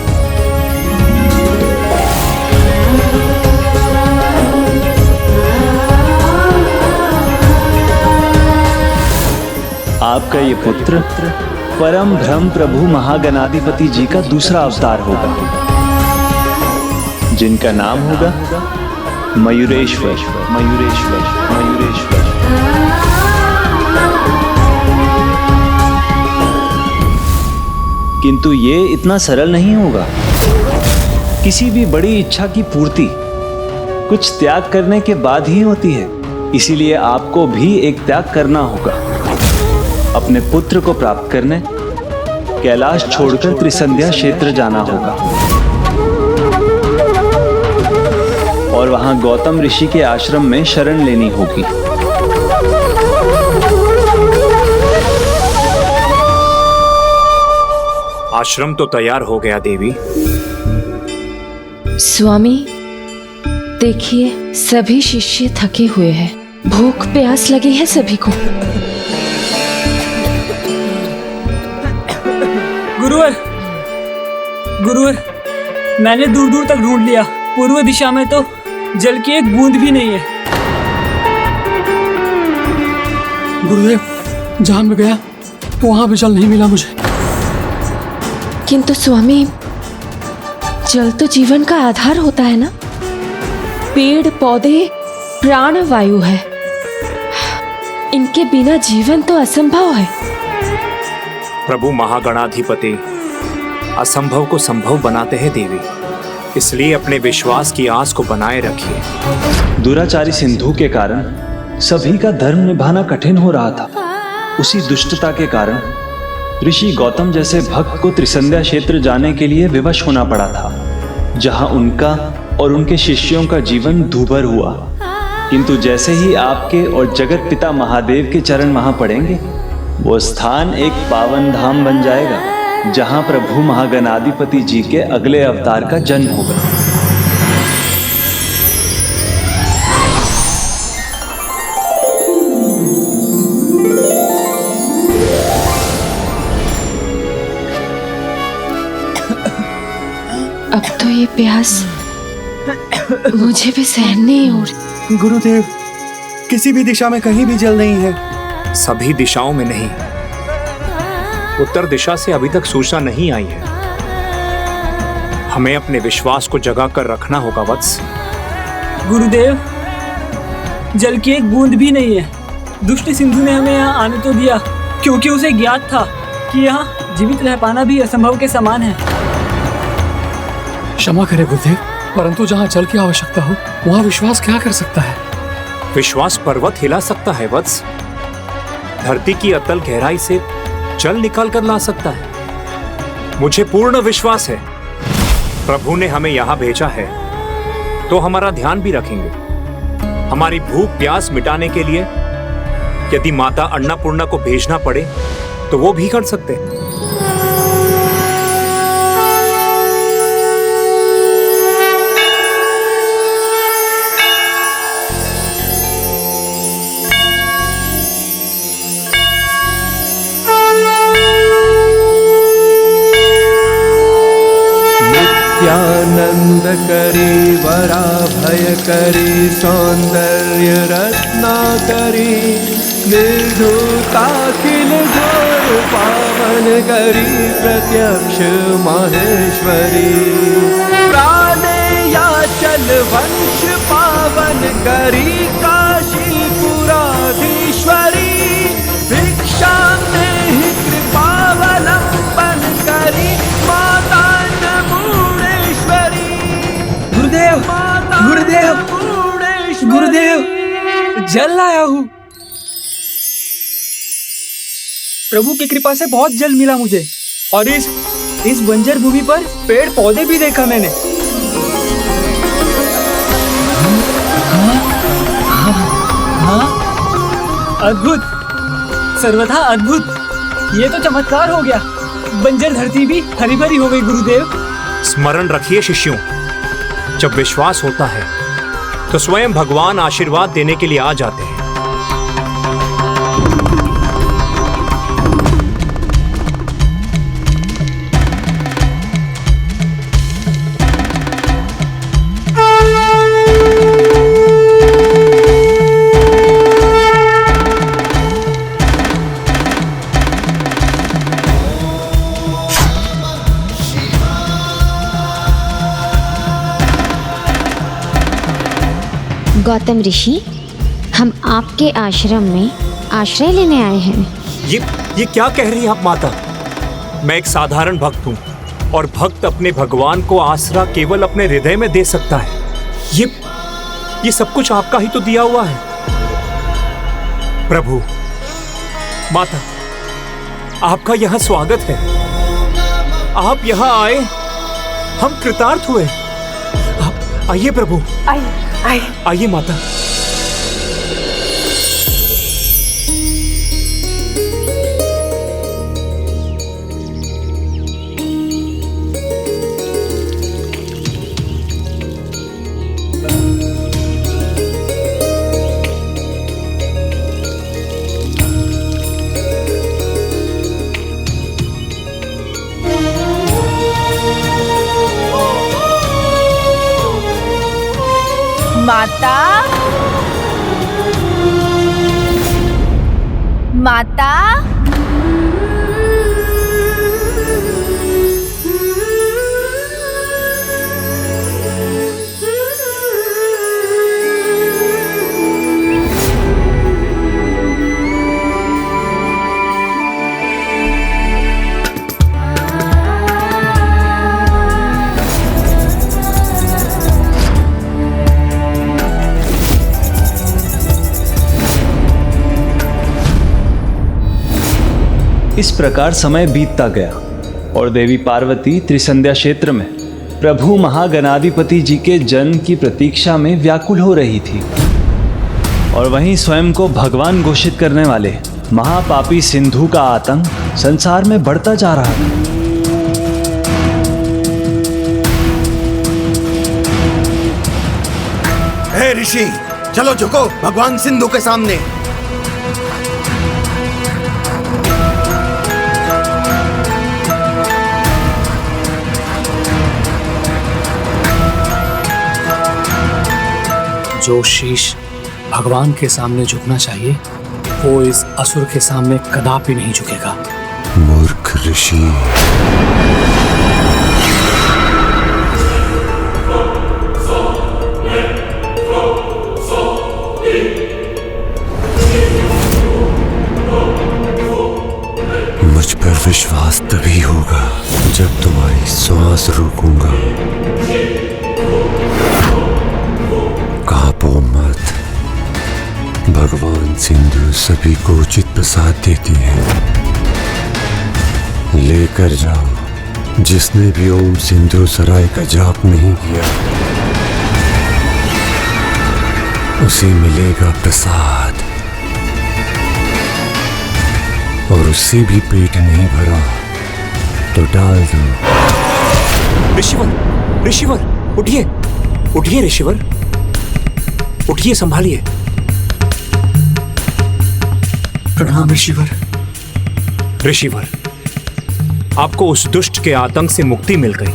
आपका ये पुत्र परम ब्रह्म प्रभु महागणाधिपति जी का दूसरा अवतार होगा, जिनका नाम होगा मयूरेश्वर। मयूरेश्वर, मयूरेश्वर। किंतु ये इतना सरल नहीं होगा। किसी भी बड़ी इच्छा की पूर्ति कुछ त्याग करने के बाद ही होती है। इसीलिए आपको भी एक त्याग करना होगा। अपने पुत्र को प्राप्त करने कैलाश छोड़कर त्रिसंध्या क्षेत्र जाना होगा और वहां गौतम ऋषि के आश्रम में शरण लेनी होगी। आश्रम तो तैयार हो गया देवी। स्वामी देखिए, सभी शिष्य थके हुए हैं, भूख प्यास लगी है सभी को। गुरुवर, गुरुवर, मैंने दूर दूर तक ढूंढ लिया, पूर्व दिशा में तो जल की एक बूंद भी नहीं है। गुरुदेव, जहां मैं गया वहां भी जल नहीं मिला मुझे। किंतु स्वामी, जल तो जीवन का आधार होता है ना। पेड़ पौधे प्राण वायु है, इनके बिना जीवन तो असंभव है। प्रभु महागणाधिपति असंभव को संभव बनाते हैं देवी, इसलिए अपने विश्वास की आस को बनाए रखिए। दुराचारी सिंधु के कारण सभी का धर्म निभाना कठिन हो रहा था। उसी दुष्टता के कारण ऋषि गौतम जैसे भक्त को त्रिसंध्या क्षेत्र जाने के लिए विवश होना पड़ा था, जहां उनका और उनके शिष्यों का जीवन दूभर हुआ। किंतु जैसे ही आपके और जगत पिता महादेव के चरण वहां पड़ेंगे, वो स्थान एक पावन धाम बन जाएगा जहां प्रभु महागणाधिपति जी के अगले अवतार का जन्म होगा। अब तो ये प्यास मुझे भी सहन नहीं हो रही। गुरुदेव, किसी भी दिशा में कहीं भी जल नहीं है। सभी दिशाओं में नहीं, उत्तर दिशा से अभी तक सूचना नहीं आई है। हमें अपने विश्वास को जगा कर रखना होगा वत्स। गुरुदेव, जल की एक बूंद भी नहीं है। दुष्ट सिंधु ने हमें यहाँ आने तो दिया क्योंकि उसे ज्ञात था कि यहाँ जीवित रह पाना भी असंभव के समान है। क्षमा करें गुरुदेव, परंतु जहाँ जल की आवश्यकता हो वहाँ विश्वास क्या कर सकता है? विश्वास पर्वत हिला सकता है वत्स। धरती की अतल गहराई से जल निकाल कर ला सकता है। मुझे पूर्ण विश्वास है प्रभु ने हमें यहाँ भेजा है तो हमारा ध्यान भी रखेंगे। हमारी भूख प्यास मिटाने के लिए यदि माता अन्नपूर्णा को भेजना पड़े तो वो भी कर सकते हैं। नित्यानंद करी वरा भय करी सौंदर्य रत्ना करी निर्धुताखिल घोर पावन करी प्रत्यक्ष माहेश्वरी प्राणे या चल वंश पावन करी काशी पुराधीश्वरी भिक्षा में कृपावलंबन करी माता गुरुदेव, गुरुदेव, गुरुदेव, जल लाया हूँ। प्रभु की कृपा से बहुत जल मिला मुझे और इस बंजर भूमि पर पेड़ पौधे भी देखा मैंने। अद्भुत, सर्वथा अद्भुत। ये तो चमत्कार हो गया। बंजर धरती भी हरी भरी हो गई गुरुदेव। स्मरण रखिए शिष्यों, जब विश्वास होता है तो स्वयं भगवान आशीर्वाद देने के लिए आ जाते हैं। गौतम ऋषि, हम आपके आश्रम में आश्रय लेने आए हैं। ये क्या कह रही हैं आप माता? मैं एक साधारण भक्त हूँ और भक्त अपने भगवान को आसरा केवल अपने हृदय में दे सकता है। ये सब कुछ आपका ही तो दिया हुआ है। प्रभु, माता, आपका यहाँ स्वागत है। आप यहाँ आए, हम कृतार्थ हुए। आइए प्रभु, आइए माता। माता, माता, इस प्रकार समय बीतता गया और देवी पार्वती त्रिसंध्या क्षेत्र में प्रभु महागणाधिपति जी के जन्म की प्रतीक्षा में व्याकुल हो रही थी। और वहीं स्वयं को भगवान घोषित करने वाले महापापी सिंधु का आतंक संसार में बढ़ता जा रहा था। हे ऋषि, चलो झुको भगवान सिंधु के सामने। जो शीश भगवान के सामने झुकना चाहिए वो इस असुर के सामने कदापि नहीं झुकेगा। मूर्ख ऋषि। मुझ पर विश्वास तभी होगा जब तुम्हारी सांस रोकूंगा। कांपो मत। भगवान सिंधु सभी को उचित प्रसाद देती है। लेकर जाओ। जिसने भी ओम सिंधु सराय का जाप नहीं किया उसे मिलेगा प्रसाद, और उससे भी पेट नहीं भरा तो डाल दो। ऋषिवर, ऋषिवर, उठिए, उठिए ऋषिवर, उठिए, संभालिए। प्रणाम ऋषिवर। ऋषिवर, आपको उस दुष्ट के आतंक से मुक्ति मिल गई।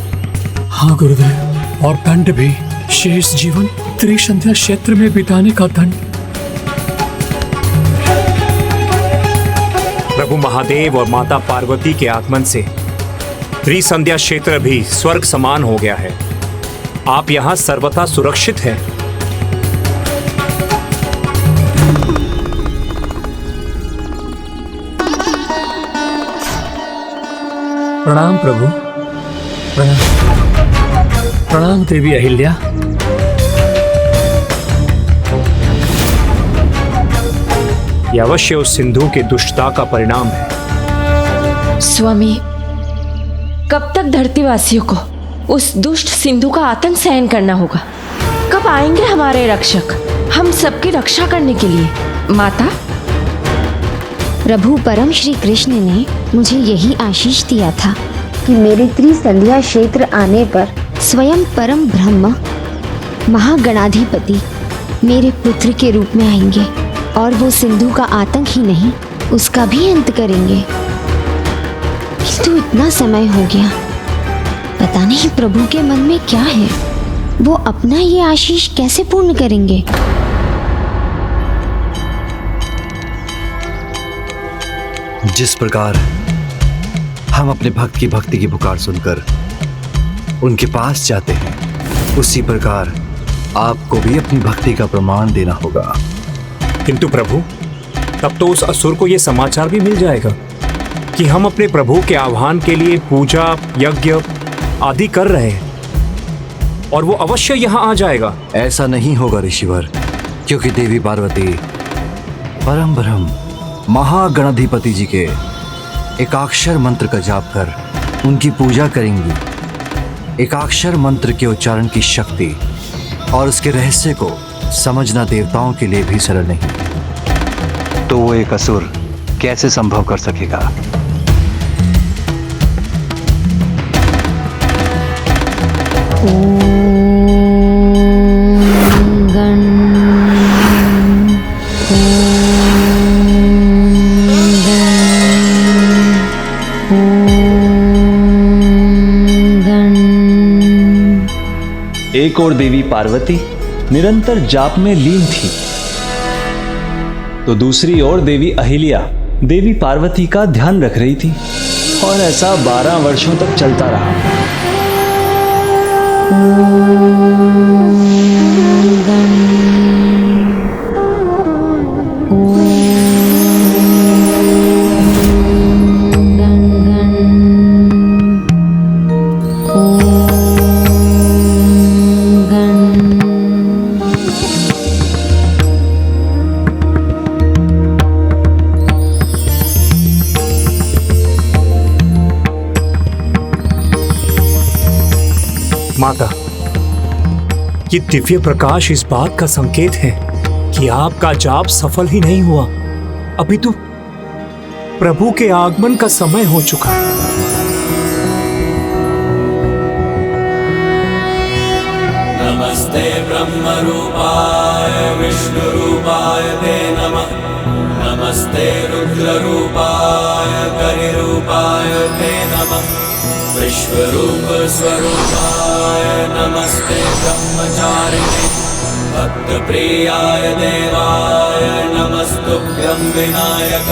हाँ गुरुदेव, और दंड भी, शेष जीवन त्रिसंध्या क्षेत्र में बिताने का दंड। प्रभु महादेव और माता पार्वती के आगमन से त्रिसंध्या क्षेत्र भी स्वर्ग समान हो गया है। आप यहाँ सर्वथा सुरक्षित हैं। प्रणाम प्रभु। प्रणाम देवी अहिल्या। यह अवश्य उस सिंधु के दुष्टता का परिणाम है। स्वामी, कब तक धरतीवासियों को उस दुष्ट सिंधु का आतंक सहन करना होगा? कब आएंगे हमारे रक्षक हम सबकी रक्षा करने के लिए? माता, प्रभु परम श्री कृष्ण ने मुझे यही आशीष दिया था कि मेरे त्रिसंध्या क्षेत्र आने पर स्वयं परम ब्रह्म महागणाधिपति मेरे पुत्र के रूप में आएंगे और वो सिंधु का आतंक ही नहीं उसका भी अंत करेंगे। किंतु इतना समय हो गया, पता नहीं प्रभु के मन में क्या है। वो अपना ये आशीष कैसे पूर्ण करेंगे? जिस प्रकार हम अपने भक्त की भक्ति की पुकार सुनकर उनके पास जाते हैं, उसी प्रकार आपको भी अपनी भक्ति का प्रमाण देना होगा। किंतु प्रभु, तब तो उस असुर को यह समाचार भी मिल जाएगा कि हम अपने प्रभु के आह्वान के लिए पूजा यज्ञ आदि कर रहे हैं, और वो अवश्य यहाँ आ जाएगा। ऐसा नहीं होगा ऋषिवर, क्योंकि देवी पार्वती परम ब्रह्म महागणाधिपति जी के एकाक्षर मंत्र का जाप कर उनकी पूजा करेंगी। एकाक्षर मंत्र के उच्चारण की शक्ति और उसके रहस्य को समझना देवताओं के लिए भी सरल नहीं। तो वो एक असुर कैसे संभव कर सकेगा? एक और देवी पार्वती निरंतर जाप में लीन थी, तो दूसरी ओर देवी अहिल्या देवी पार्वती का ध्यान रख रही थी, और ऐसा 12 वर्षों तक चलता रहा। माता, ये दिव्य प्रकाश इस बात का संकेत है कि आपका जाप सफल ही नहीं हुआ। अभी तो प्रभु के आगमन का समय हो चुका है। नमस्ते ब्रह्म रूपाय विष्णु रूपाय ते नमः। नमस्ते रुद्र रूपाय करि रूपाय ते नमः। विश्वरूप स्वरूपाय नमस्ते ब्रह्मचारिणे। भक्त प्रियाय देवाय नमस्तुभ्यं विनायक।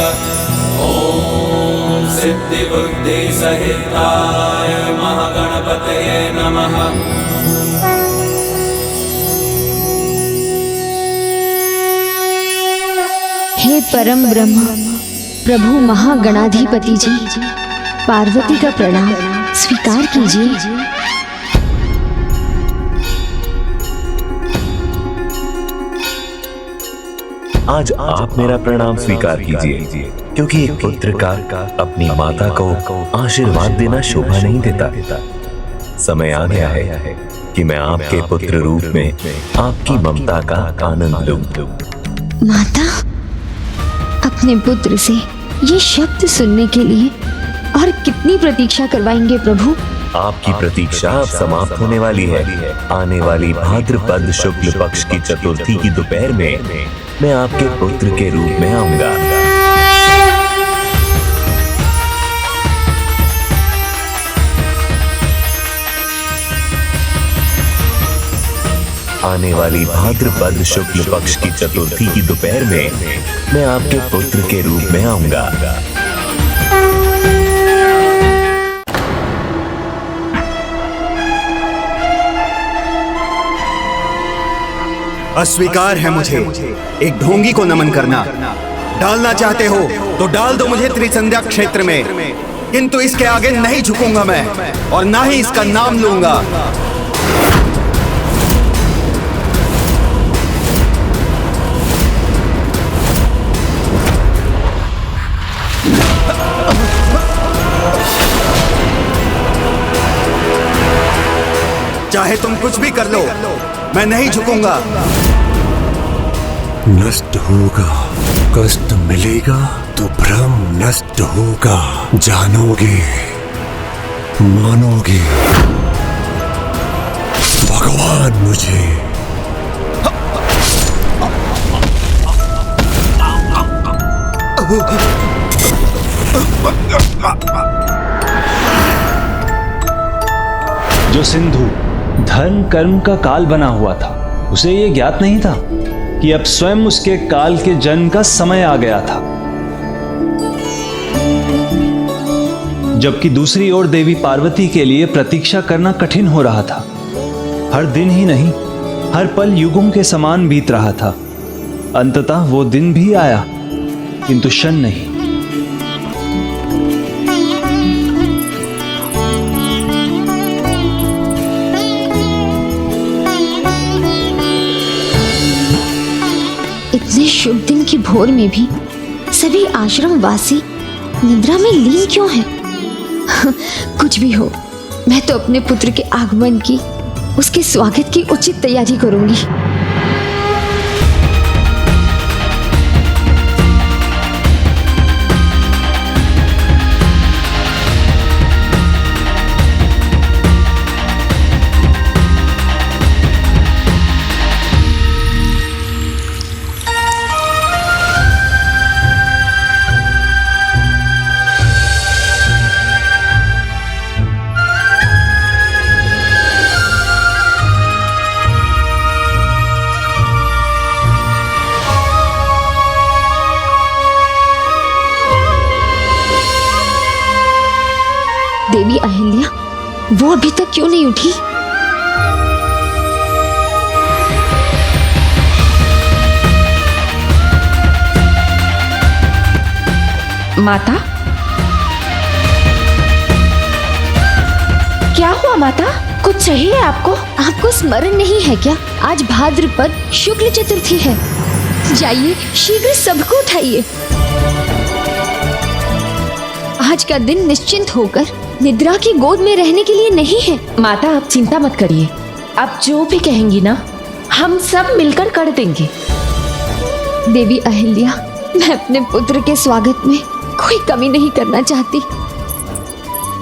ओम सिद्धि बुद्धि सहिताय महागणपतये नमः। हे परम ब्रह्म प्रभु महागणाधिपति जी, पार्वती का प्रणाम स्वीकार कीजिए। आज आप मेरा प्रणाम स्वीकार कीजिए, क्योंकि एक पुत्र का अपनी माता को आशीर्वाद देना शोभा नहीं देता। समय आ गया है कि मैं आपके पुत्र रूप में आपकी ममता का आनंद लूं। माता, अपने पुत्र से ये शब्द सुनने के लिए और कितनी प्रतीक्षा करवाएंगे प्रभु? आपकी प्रतीक्षा अब समाप्त होने वाली है। आने वाली भाद्रपद शुक्ल पक्ष की चतुर्थी की दोपहर में मैं आपके पुत्र के रूप में आऊंगा। आने वाली भाद्रपद शुक्ल पक्ष की चतुर्थी की दोपहर में मैं आपके पुत्र के रूप में आऊंगा। अस्वीकार है मुझे एक ढोंगी को नमन करना। डालना चाहते हो तो डाल दो मुझे त्रिसंध्या क्षेत्र में, किंतु इसके आगे नहीं झुकूंगा मैं और ना ही इसका नाम लूंगा। चाहे तुम कुछ भी कर लो, मैं नहीं झुकूंगा। नष्ट होगा, कष्ट मिलेगा तो भ्रम नष्ट होगा। जानोगे, मानोगे, भगवान मुझे। जो सिंधु धर्म कर्म का काल बना हुआ था, उसे ये ज्ञात नहीं था कि अब स्वयं उसके काल के जन्म का समय आ गया था। जबकि दूसरी ओर देवी पार्वती के लिए प्रतीक्षा करना कठिन हो रहा था। हर दिन ही नहीं, हर पल युगों के समान बीत रहा था। अंततः वो दिन भी आया, किंतु क्षण नहीं। इतने शुभ दिन की भोर में भी सभी आश्रम वासी निद्रा में लीन क्यों हैं? कुछ भी हो, मैं तो अपने पुत्र के आगमन की, उसके स्वागत की उचित तैयारी करूंगी। देवी अहिल्या, वो अभी तक क्यों नहीं उठी? माता, क्या हुआ माता? कुछ चाहिए आपको? आपको स्मरण नहीं है क्या? आज भाद्रपद शुक्ल चतुर्थी है। जाइए, शीघ्र सबको उठाइए। आज का दिन निश्चिंत होकर निद्रा की गोद में रहने के लिए नहीं है। माता, आप चिंता मत करिए। आप जो भी कहेंगी ना, हम सब मिलकर कर देंगे। देवी अहिल्या, मैं अपने पुत्र के स्वागत में कोई कमी नहीं करना चाहती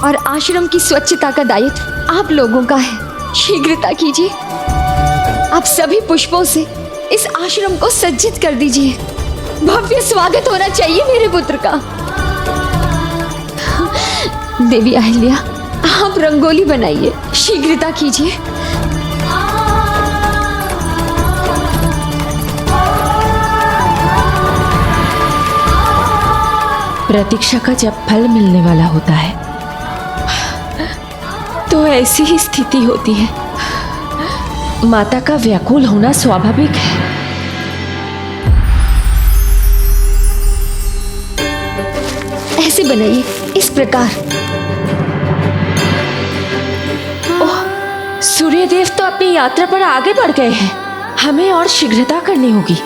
और आश्रम की स्वच्छता का दायित्व आप लोगों का है। शीघ्रता कीजिए, आप सभी पुष्पों से इस आश्रम को सज्जित कर दीजिए। भव्य स्वागत होना चाहिए मेरे पुत्र का। देवी अहिल्या, आप रंगोली बनाइए, शीघ्रता कीजिए। प्रतीक्षा का जब फल मिलने वाला होता है तो ऐसी ही स्थिति होती है। माता का व्याकुल होना स्वाभाविक है। ऐसे बनाइए, इस प्रकार। ओह, सूर्यदेव तो अपनी यात्रा पर आगे बढ़ गए हैं। हमें और शीघ्रता करनी होगी।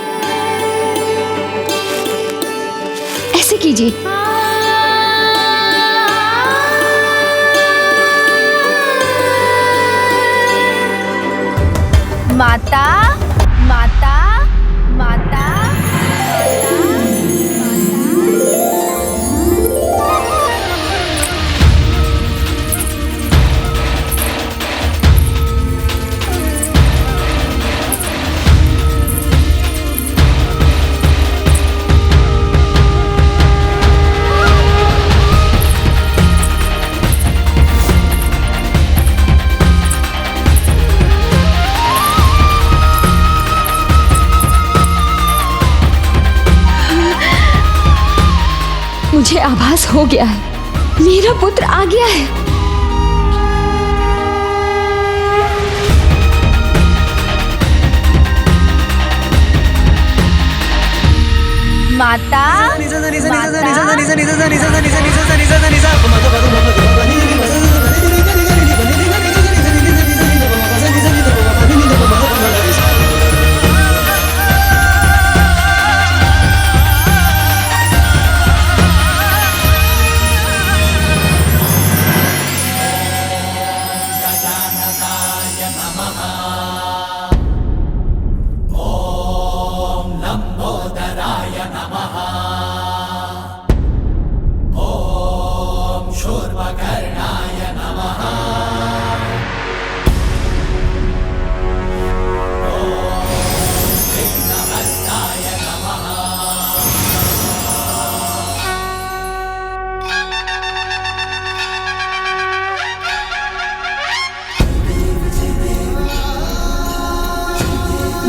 ऐसे कीजिए। माता माता माता मुझे आभास हो गया है, मेरा पुत्र आ गया है। माता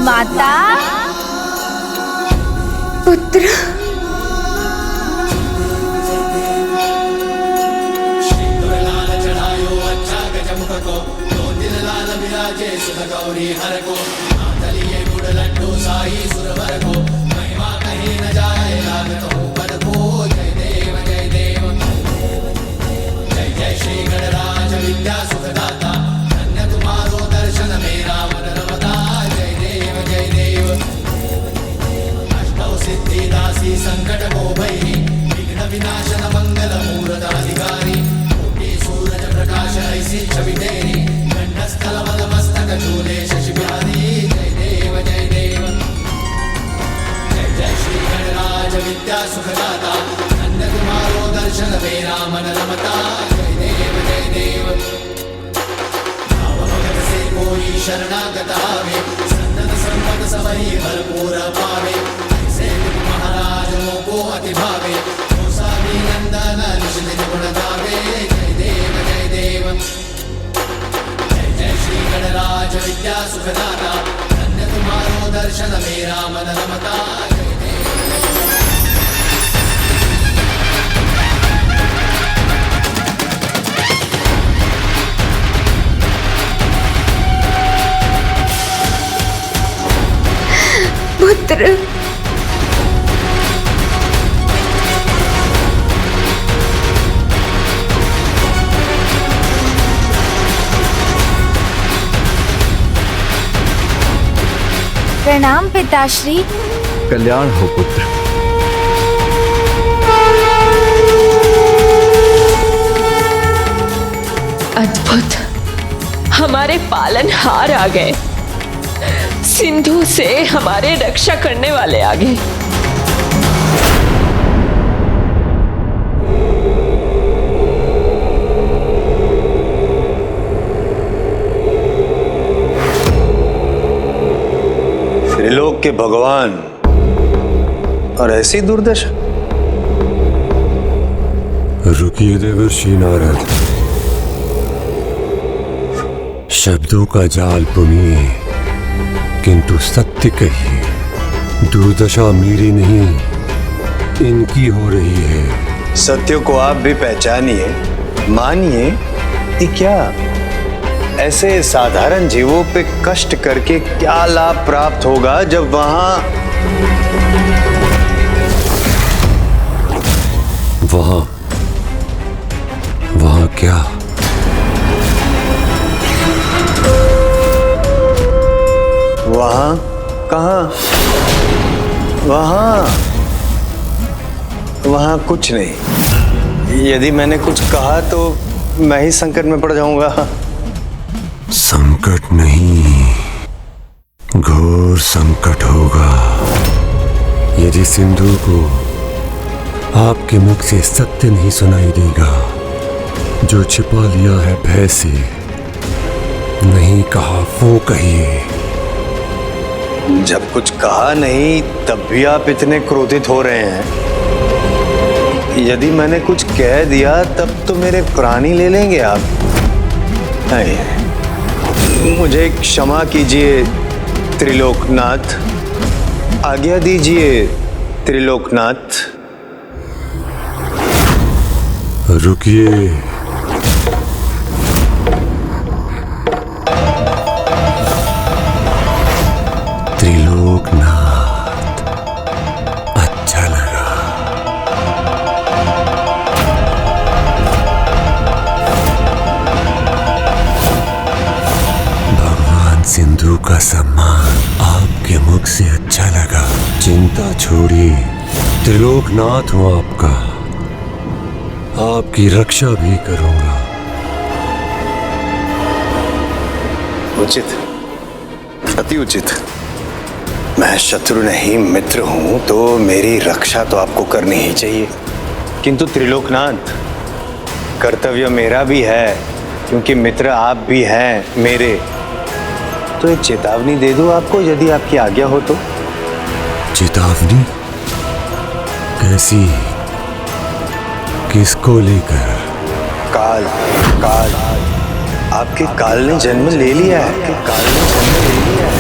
माता पुत्र संकट को भई विघ्न विनाशन मंगल मूर्धाधिकारी सूरज प्रकाश ऐसी छवि तेरी कंठस्थल मद मस्तक झूले शशि बिहारी जय देव जय देव जय जय श्री गणराज विद्या सुखदाता धन्य तुम्हारो दर्शन मेरा मन रमता जय देव भाव भगत से कोई शरणागत आवे सन्नत संपद सबही भरपूर पावे महाराजों को अति भावे नंदन निज गुण गावे जय देव जय जय श्री गणराज विद्या सुखदाता धन्य तुम्हारो दर्शन मेरा मन रमता जय पुत्र प्रणाम पिताश्री। कल्याण हो पुत्र। अद्भुत, हमारे पालनहार आ गए। सिंधु से हमारे रक्षा करने वाले आ गए। त्रिलोक के भगवान और ऐसी दुर्दशा। रुकिए देवर्षि नारद, शब्दों का जाल बुनिए किंतु सत्य कहिए। दुर्दशा मेरी नहीं इनकी हो रही है। सत्य को आप भी पहचानिए, मानिए कि क्या ऐसे साधारण जीवों पे कष्ट करके क्या लाभ प्राप्त होगा जब वहां क्या? वहां कहां? वहां कुछ नहीं। यदि मैंने कुछ कहा तो मैं ही संकट में पड़ जाऊंगा। संकट नहीं, घोर संकट होगा यदि सिंधु को आपके मुख से सत्य नहीं सुनाई देगा। जो छिपा लिया है भय से, नहीं कहा वो कहिए। जब कुछ कहा नहीं तब भी आप इतने क्रोधित हो रहे हैं। यदि मैंने कुछ कह दिया तब तो मेरे प्राण ही ले लेंगे आप। नहीं, मुझे क्षमा कीजिए त्रिलोकनाथ, आज्ञा दीजिए त्रिलोकनाथ। रुकिए, त्रिलोकनाथ, अच्छा लगा। भगवान सिंधु का सम्मान आपके मुख से अच्छा लगा। चिंता छोड़िए, त्रिलोकनाथ हूं आपका, आपकी रक्षा भी करूंगा। उचित, अति उचित। मैं शत्रु नहीं मित्र हूं तो मेरी रक्षा तो आपको करनी ही चाहिए। किंतु त्रिलोकनाथ, कर्तव्य मेरा भी है, क्योंकि मित्र आप भी हैं मेरे। तो एक चेतावनी दे दूं आपको, यदि आपकी आज्ञा हो तो। चेतावनी? कैसी? किसको लेकर? काल, काल, आपके काल ने जन्म ले लिया है। आपके काल ने जन्म ले लिया है।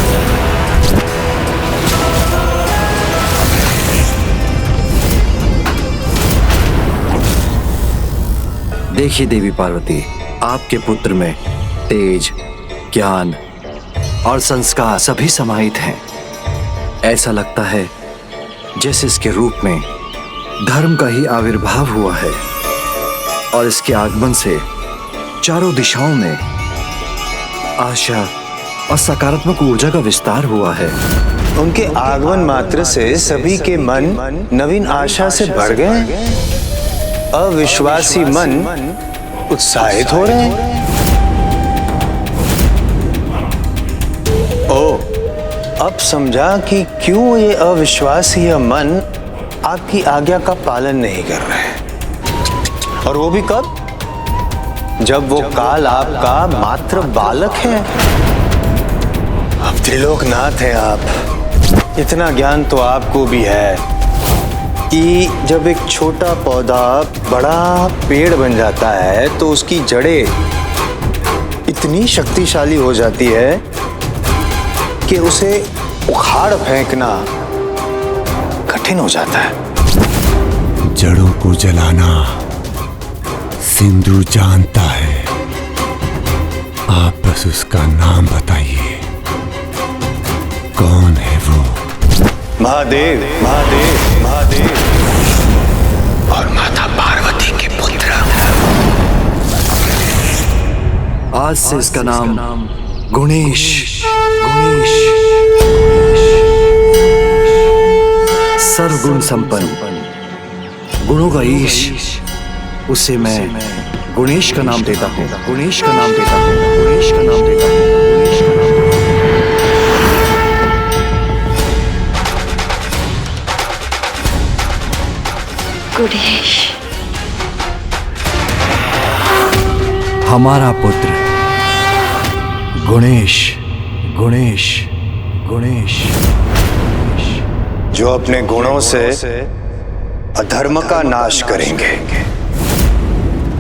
देखिए देवी पार्वती, आपके पुत्र में तेज, ज्ञान और संस्कार सभी समाहित हैं। ऐसा लगता है जैसे इसके रूप में धर्म का ही आविर्भाव हुआ है और इसके आगमन से चारों दिशाओं में आशा और सकारात्मक ऊर्जा का विस्तार हुआ है। उनके आगमन मात्र से सभी के मन नवीन आशा से भर गए। अविश्वासी मन उत्साहित हो रहे हैं। ओ, अब समझा कि क्यों ये अविश्वासी मन आपकी आज्ञा का पालन नहीं कर रहे। और वो भी कब? जब वो काल आपका मात्र बालक है। अब त्रिलोकनाथ हैं आप। इतना ज्ञान तो आपको भी है कि जब एक छोटा पौधा बड़ा पेड़ बन जाता है तो उसकी जड़ें इतनी शक्तिशाली हो जाती है कि उसे उखाड़ फेंकना कठिन हो जाता है। जड़ों को जलाना सिंधु जानता है। आप बस उसका नाम बताइए, कौन है वो? महादेव, महादेव, महादेव और माता पार्वती के पुत्र। आज से इसका नाम गुणेश, गुणेश, सर्वगुण संपन्न, गुणों का ईश। उसे मैं गुणेश का नाम देता हूँ, गुणेश का नाम देता हूँ, गुणेश का नाम देता हूँ, गुणेश का नाम। हमारा पुत्र गुणेश गुणेश गुणेश जो अपने गुणों से अधर्म का नाश करेंगे।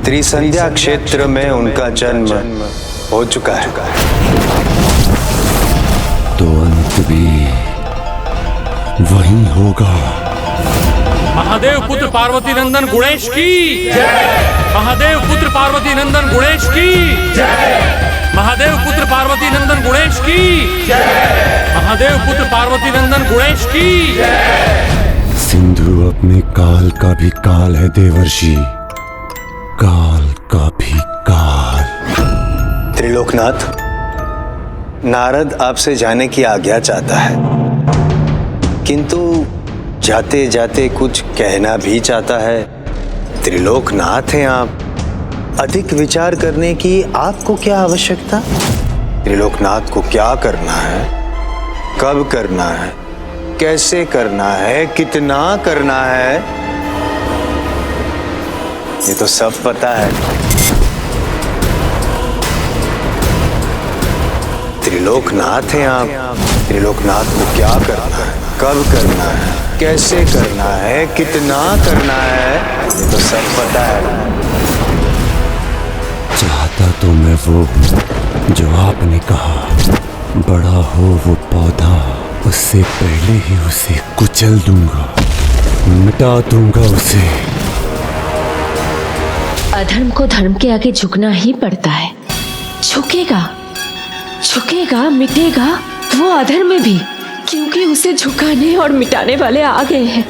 त्रिसंध्या क्षेत्र में उनका जन्म हो चुका है। तो अंत भी वही होगा। महादेव पुत्र पार्वती नंदन गुणेश की जय। महादेव पुत्र पार्वती नंदन गुणेश की जय। महादेव पुत्र पार्वती नंदन गुणेश की जय। महादेव पुत्र पार्वती नंदन गुणेश की जय। सिंधु अपने काल का भी काल है देवर्षि, काल का भी काल। त्रिलोकनाथ, नारद आपसे जाने की आज्ञा चाहता है, किंतु जाते जाते कुछ कहना भी चाहता है। त्रिलोकनाथ हैं आप, अधिक विचार करने की आपको क्या आवश्यकता? त्रिलोकनाथ को क्या करना है, कब करना है, कैसे करना है, कितना करना है, ये तो सब पता है। त्रिलोकनाथ हैं आप, त्रिलोकनाथ को क्या करना है, कब करना है, कैसे करना है, कितना करना है, ये तो सब पता है। चाहता तो मैं वो हूँ जो आपने कहा, बड़ा हो वो पौधा, उससे पहले ही उसे कुचल दूंगा, मिटा दूंगा उसे। अधर्म को धर्म के आगे झुकना ही पड़ता है। झुकेगा झुकेगा मिटेगा वो अधर्म में भी, क्योंकि उसे झुकाने और मिटाने वाले आ गए हैं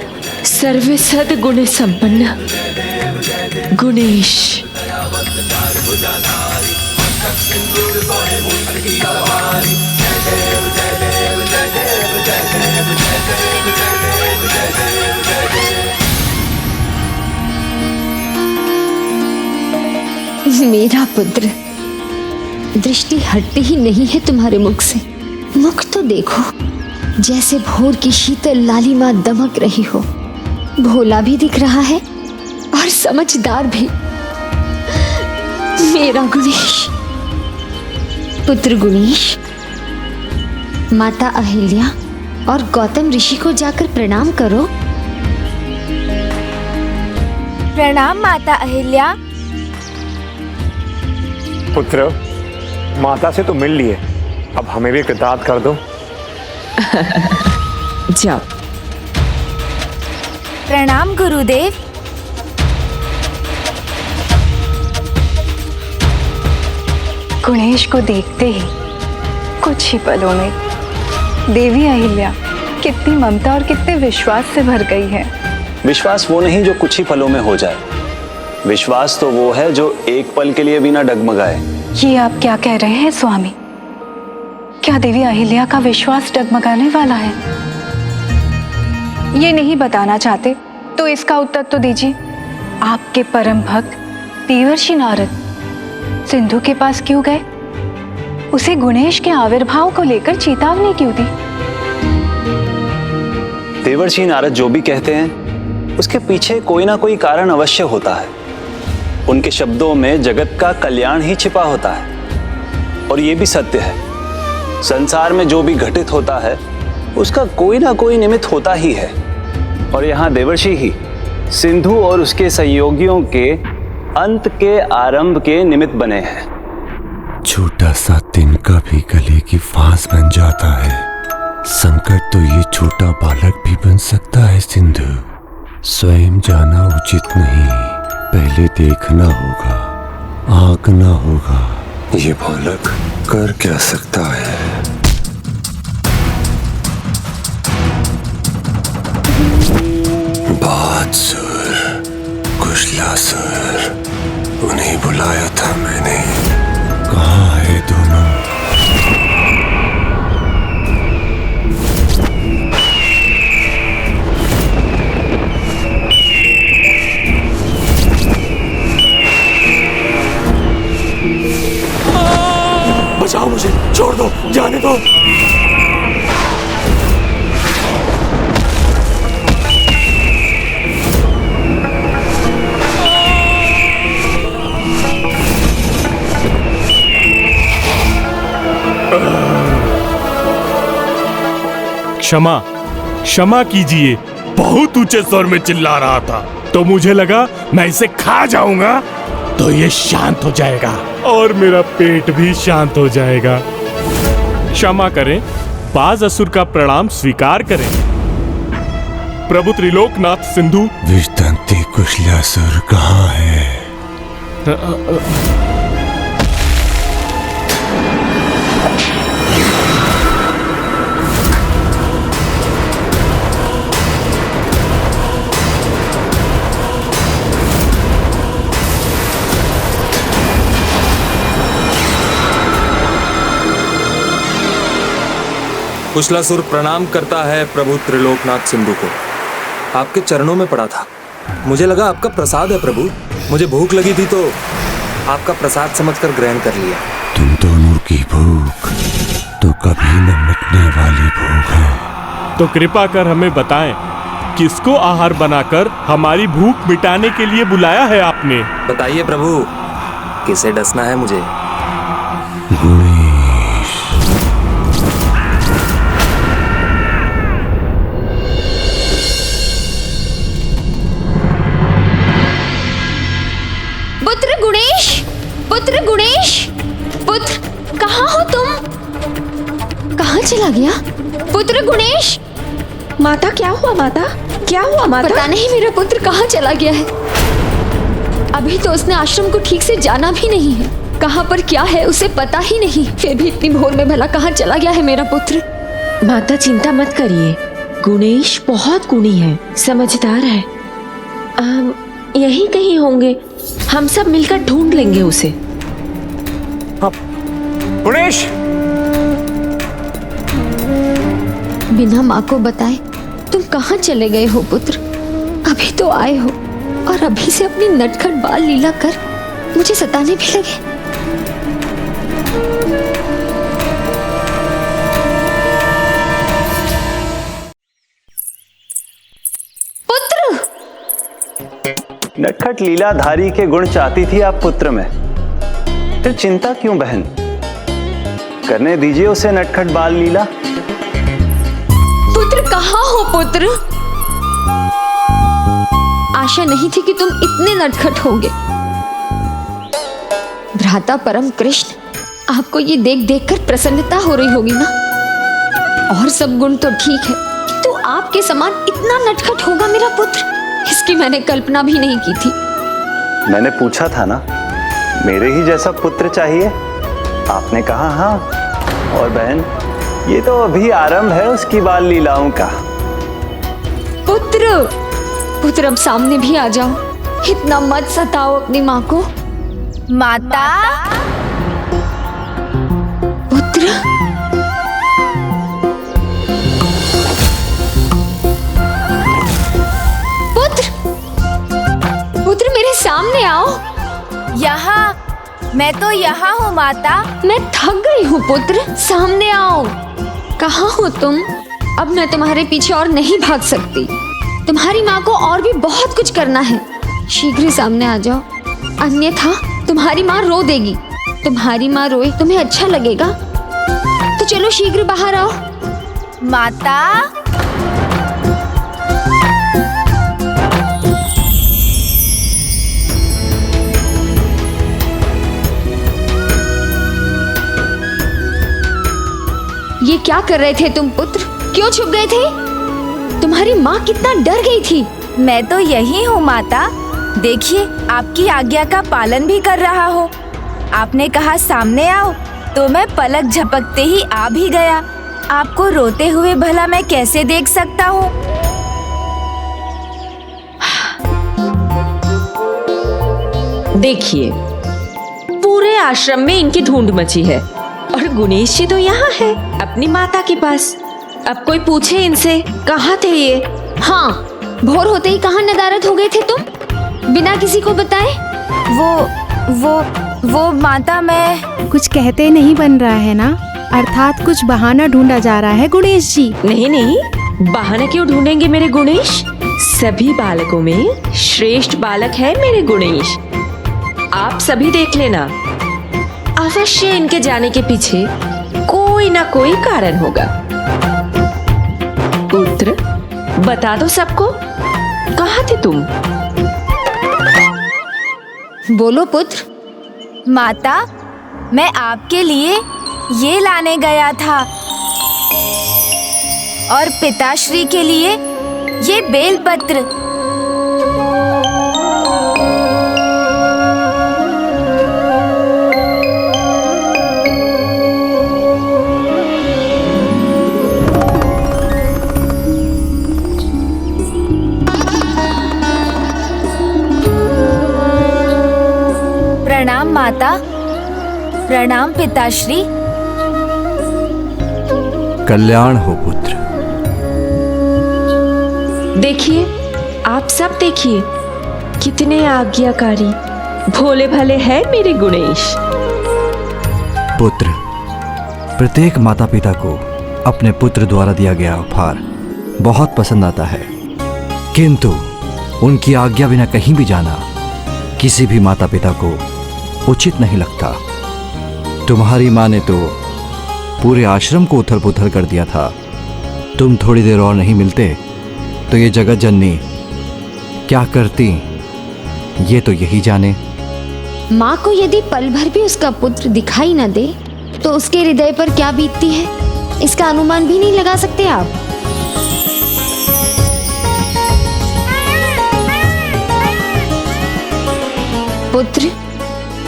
सर्व सद गुण संपन्न गुणेश। मेरा पुत्र, दृष्टि हटती ही नहीं है तुम्हारे मुख से। मुख तो देखो, जैसे भोर की शीतल लालिमा दमक रही हो। भोला भी दिख रहा है और समझदार भी। मेरा गुणेश, पुत्र गुणेश, माता अहिल्या और गौतम ऋषि को जाकर प्रणाम करो। प्रणाम माता अहिल्या। पुत्र, माता से तो मिल लिए, अब हमें भी कृतार्थ कर दो। जाओ। प्रणाम गुरुदेव। गुणेश को देखते ही कुछ ही पलों में देवी अहिल्या कितनी ममता और कितने विश्वास से भर गई है। विश्वास वो नहीं जो कुछ ही पलों में हो जाए, विश्वास तो वो है जो एक पल के लिए भी ना डगमगाए। ये आप क्या कह रहे हैं स्वामी? क्या देवी अहिल्या का विश्वास डगमगाने वाला है? ये नहीं बताना चाहते तो इसका उत्तर तो दीजिए। आपके परम भक्त देवर्षि नारद सिंधु के पास क्यों गए? उसे गुणेश के आविर्भाव को लेकर चेतावनी क्यों दी? देवर्षि नारद जो भी कहते हैं उसके पीछे कोई ना कोई कारण अवश्य होता है। उनके शब्दों में जगत का कल्याण ही छिपा होता है। और ये भी सत्य है, संसार में जो भी घटित होता है उसका कोई ना कोई निमित्त होता ही है। और यहाँ देवर्षि ही सिंधु और उसके सहयोगियों के अंत के आरंभ के निमित्त बने हैं। छोटा सा तिनका भी गले की फांस बन जाता है। संकट तो ये छोटा बालक भी बन सकता है सिंधु। स्वयं जाना उचित नहीं, पहले देखना होगा, आंकना होगा। ये बालक कर क्या सकता है? बादसुर, कुशलासुर, उन्हें बुलाया था मैंने। कहाँ है दोनों? बचाओ मुझे, छोड़ दो, जाने दो। क्षमा क्षमा कीजिए, बहुत ऊंचे स्वर में चिल्ला रहा था तो मुझे लगा मैं इसे खा जाऊंगा तो ये शांत हो जाएगा और मेरा पेट भी शांत हो जाएगा। क्षमा करें, बाज असुर का प्रणाम स्वीकार करें। प्रभु त्रिलोकनाथ सिंधु। विष्टंती कुशलासुर कहाँ है? कुशलासुर प्रणाम करता है प्रभु त्रिलोकनाथ सिंधु को। आपके चरणों में पड़ा था, मुझे लगा आपका प्रसाद है प्रभु। मुझे भूख लगी थी तो आपका प्रसाद समझकर ग्रहण कर लिया। तुम दोनों की भूख तो कभी न मिटने वाली भूख है। तो कृपा कर हमें बताएं, किसको आहार बनाकर हमारी भूख मिटाने के लिए बुलाया है आपने? बताइए प्रभु, किसे डसना है मुझे? पुत्र गुणेश, पुत्र कहाँ हो तुम? कहाँ चला गया पुत्र गुणेश? माता क्या हुआ माता? क्या हुआ माता? पता नहीं मेरा पुत्र कहाँ चला गया है। अभी तो उसने आश्रम को ठीक से जाना भी नहीं है, कहाँ पर क्या है उसे पता ही नहीं। फिर भी इतनी भोर में भला कहाँ चला गया है मेरा पुत्र? माता चिंता मत करिए, गुणेश बहुत गुणी है, समझदार है। यहीं कहीं होंगे, हम सब मिलकर ढूंढ लेंगे उसे। गुणेश! बिना माँ को बताए तुम कहाँ चले गए हो पुत्र? अभी तो आए हो और अभी से अपनी नटखट बाल लीला कर मुझे सताने भी लगे। पुत्र! नटखट लीलाधारी के गुण चाहती थी आप पुत्र में, फिर चिंता क्यों बहन? करने दीजिए उसे नटखट बाल लीला। पुत्र कहाँ हो पुत्र? आशा नहीं थी कि तुम इतने नटखट होंगे। भ्राता परम कृष्ण, आपको ये देख देख कर प्रसन्नता हो रही होगी ना? और सब गुण तो ठीक है, किंतु आपके समान इतना नटखट होगा मेरा पुत्र, इसकी मैंने कल्पना भी नहीं की थी। मैंने पूछा था ना, मेरे ही जैसा पुत्र चाहिए? आपने कहा हाँ। और बहन, ये तो अभी आरंभ है उसकी बाल लीलाओं का। पुत्र, पुत्र अब सामने भी आ जाओ, इतना मत सताओ अपनी माँ को। माता! पुत्र! पुत्र! पुत्र मेरे सामने आओ। यहाँ, मैं तो यहाँ हूँ माता। मैं थक गई हूँ पुत्र, सामने आओ। कहाँ हो तुम? अब मैं तुम्हारे पीछे और नहीं भाग सकती। तुम्हारी माँ को और भी बहुत कुछ करना है, शीघ्र ही सामने आ जाओ, अन्यथा तुम्हारी माँ रो देगी। तुम्हारी माँ रोए तुम्हें अच्छा लगेगा? तो चलो शीघ्र बाहर आओ। माता! ये क्या कर रहे थे तुम पुत्र? क्यों छुप गए थे? तुम्हारी माँ कितना डर गई थी। मैं तो यही हूँ माता, देखिए आपकी आज्ञा का पालन भी कर रहा हो। आपने कहा सामने आओ, तो मैं पलक झपकते ही आ भी गया। आपको रोते हुए भला मैं कैसे देख सकता हूँ? देखिए, पूरे आश्रम में इनकी ढूंढ मची है और गुणेश जी तो यहाँ है अपनी माता के पास। अब कोई पूछे इनसे कहाँ थे ये? हाँ, भोर होते ही कहाँ नदारद हो गए थे तुम, बिना किसी को बताए? वो माता, मैं कुछ कहते नहीं बन रहा है ना? अर्थात कुछ बहाना ढूंढा जा रहा है गुणेश जी। नहीं नहीं, बहाना क्यों ढूंढेंगे मेरे गुणेश? सभी बालकों में श्रेष्ठ बालक है मेरे गुणेश। आप सभी देख लेना, अवश्य इनके जाने के पीछे कोई ना कोई कारण होगा। पुत्र, बता दो सबको, कहाँ थे तुम? बोलो पुत्र। माता, मैं आपके लिए ये लाने गया था और पिताश्री के लिए ये बेलपत्र। प्रणाम माता, प्रणाम पिताश्री। कल्याण हो पुत्र। देखिए, आप सब देखिए, कितने आज्ञाकारी भोले भले हैं मेरे गुणेश। पुत्र, प्रत्येक माता पिता को अपने पुत्र द्वारा दिया गया उपहार बहुत पसंद आता है, किंतु उनकी आज्ञा बिना कहीं भी जाना किसी भी माता पिता को उचित नहीं लगता। तुम्हारी माँ ने तो पूरे आश्रम को उथल पुथल कर दिया था। तुम थोड़ी देर और नहीं मिलते तो ये जगत जननी क्या करती, ये तो यही जाने। माँ को यदि पल भर भी उसका पुत्र दिखाई न दे तो उसके हृदय पर क्या बीतती है, इसका अनुमान भी नहीं लगा सकते आप। पुत्र,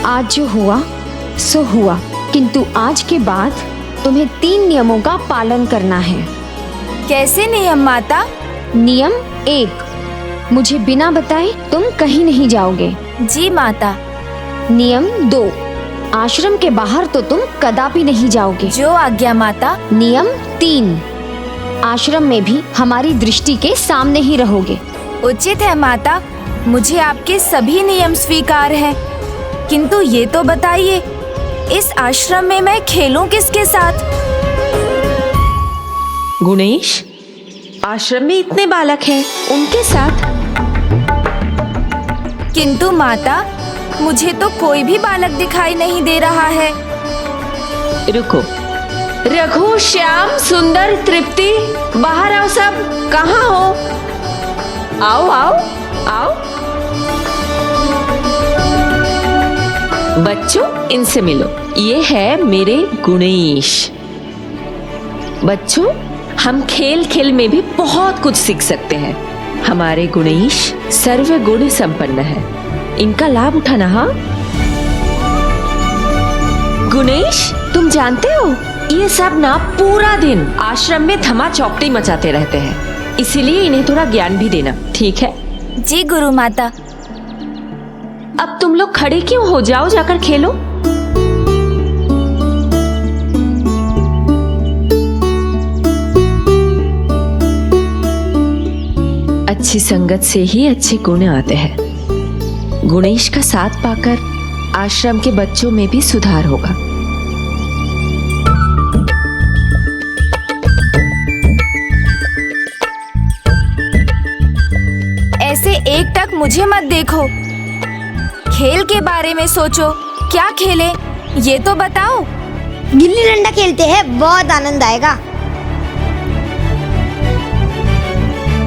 आज जो हुआ सो हुआ, किंतु आज के बाद तुम्हें 3 नियमों का पालन करना है। कैसे नियम माता? नियम 1, मुझे बिना बताए तुम कहीं नहीं जाओगे। जी माता। नियम 2, आश्रम के बाहर तो तुम कदापि नहीं जाओगे। जो आज्ञा माता। नियम 3, आश्रम में भी हमारी दृष्टि के सामने ही रहोगे। उचित है माता, मुझे आपके सभी नियम स्वीकार हैं, किंतु ये तो बताइए, इस आश्रम में मैं खेलूं किसके साथ? गुणेश, आश्रम में इतने बालक हैं, उनके साथ। किंतु माता, मुझे तो कोई भी बालक दिखाई नहीं दे रहा है। रुको, रघु, श्याम, सुंदर, तृप्ति, बाहर आओ सब। कहाँ हो? आओ आओ आओ। बच्चों, इनसे मिलो, ये है मेरे गुणेश। बच्चों, हम खेल खेल में भी बहुत कुछ सीख सकते हैं। हमारे गुणेश सर्व गुण संपन्न है, इनका लाभ उठाना। हाँ गुणेश, तुम जानते हो ये सब ना पूरा दिन आश्रम में धमा चौकड़ी मचाते रहते हैं, इसीलिए इन्हें थोड़ा ज्ञान भी देना, ठीक है? जी गुरु माता। अब तुम लोग खड़े क्यों हो, जाओ जाकर खेलो। अच्छी संगत से ही अच्छे गुण आते हैं। गुणेश का साथ पाकर आश्रम के बच्चों में भी सुधार होगा। ऐसे एकटक मुझे मत देखो, खेल के बारे में सोचो। क्या खेले ये तो बताओ। गिल्ली डंडा खेलते हैं, बहुत आनंद आएगा।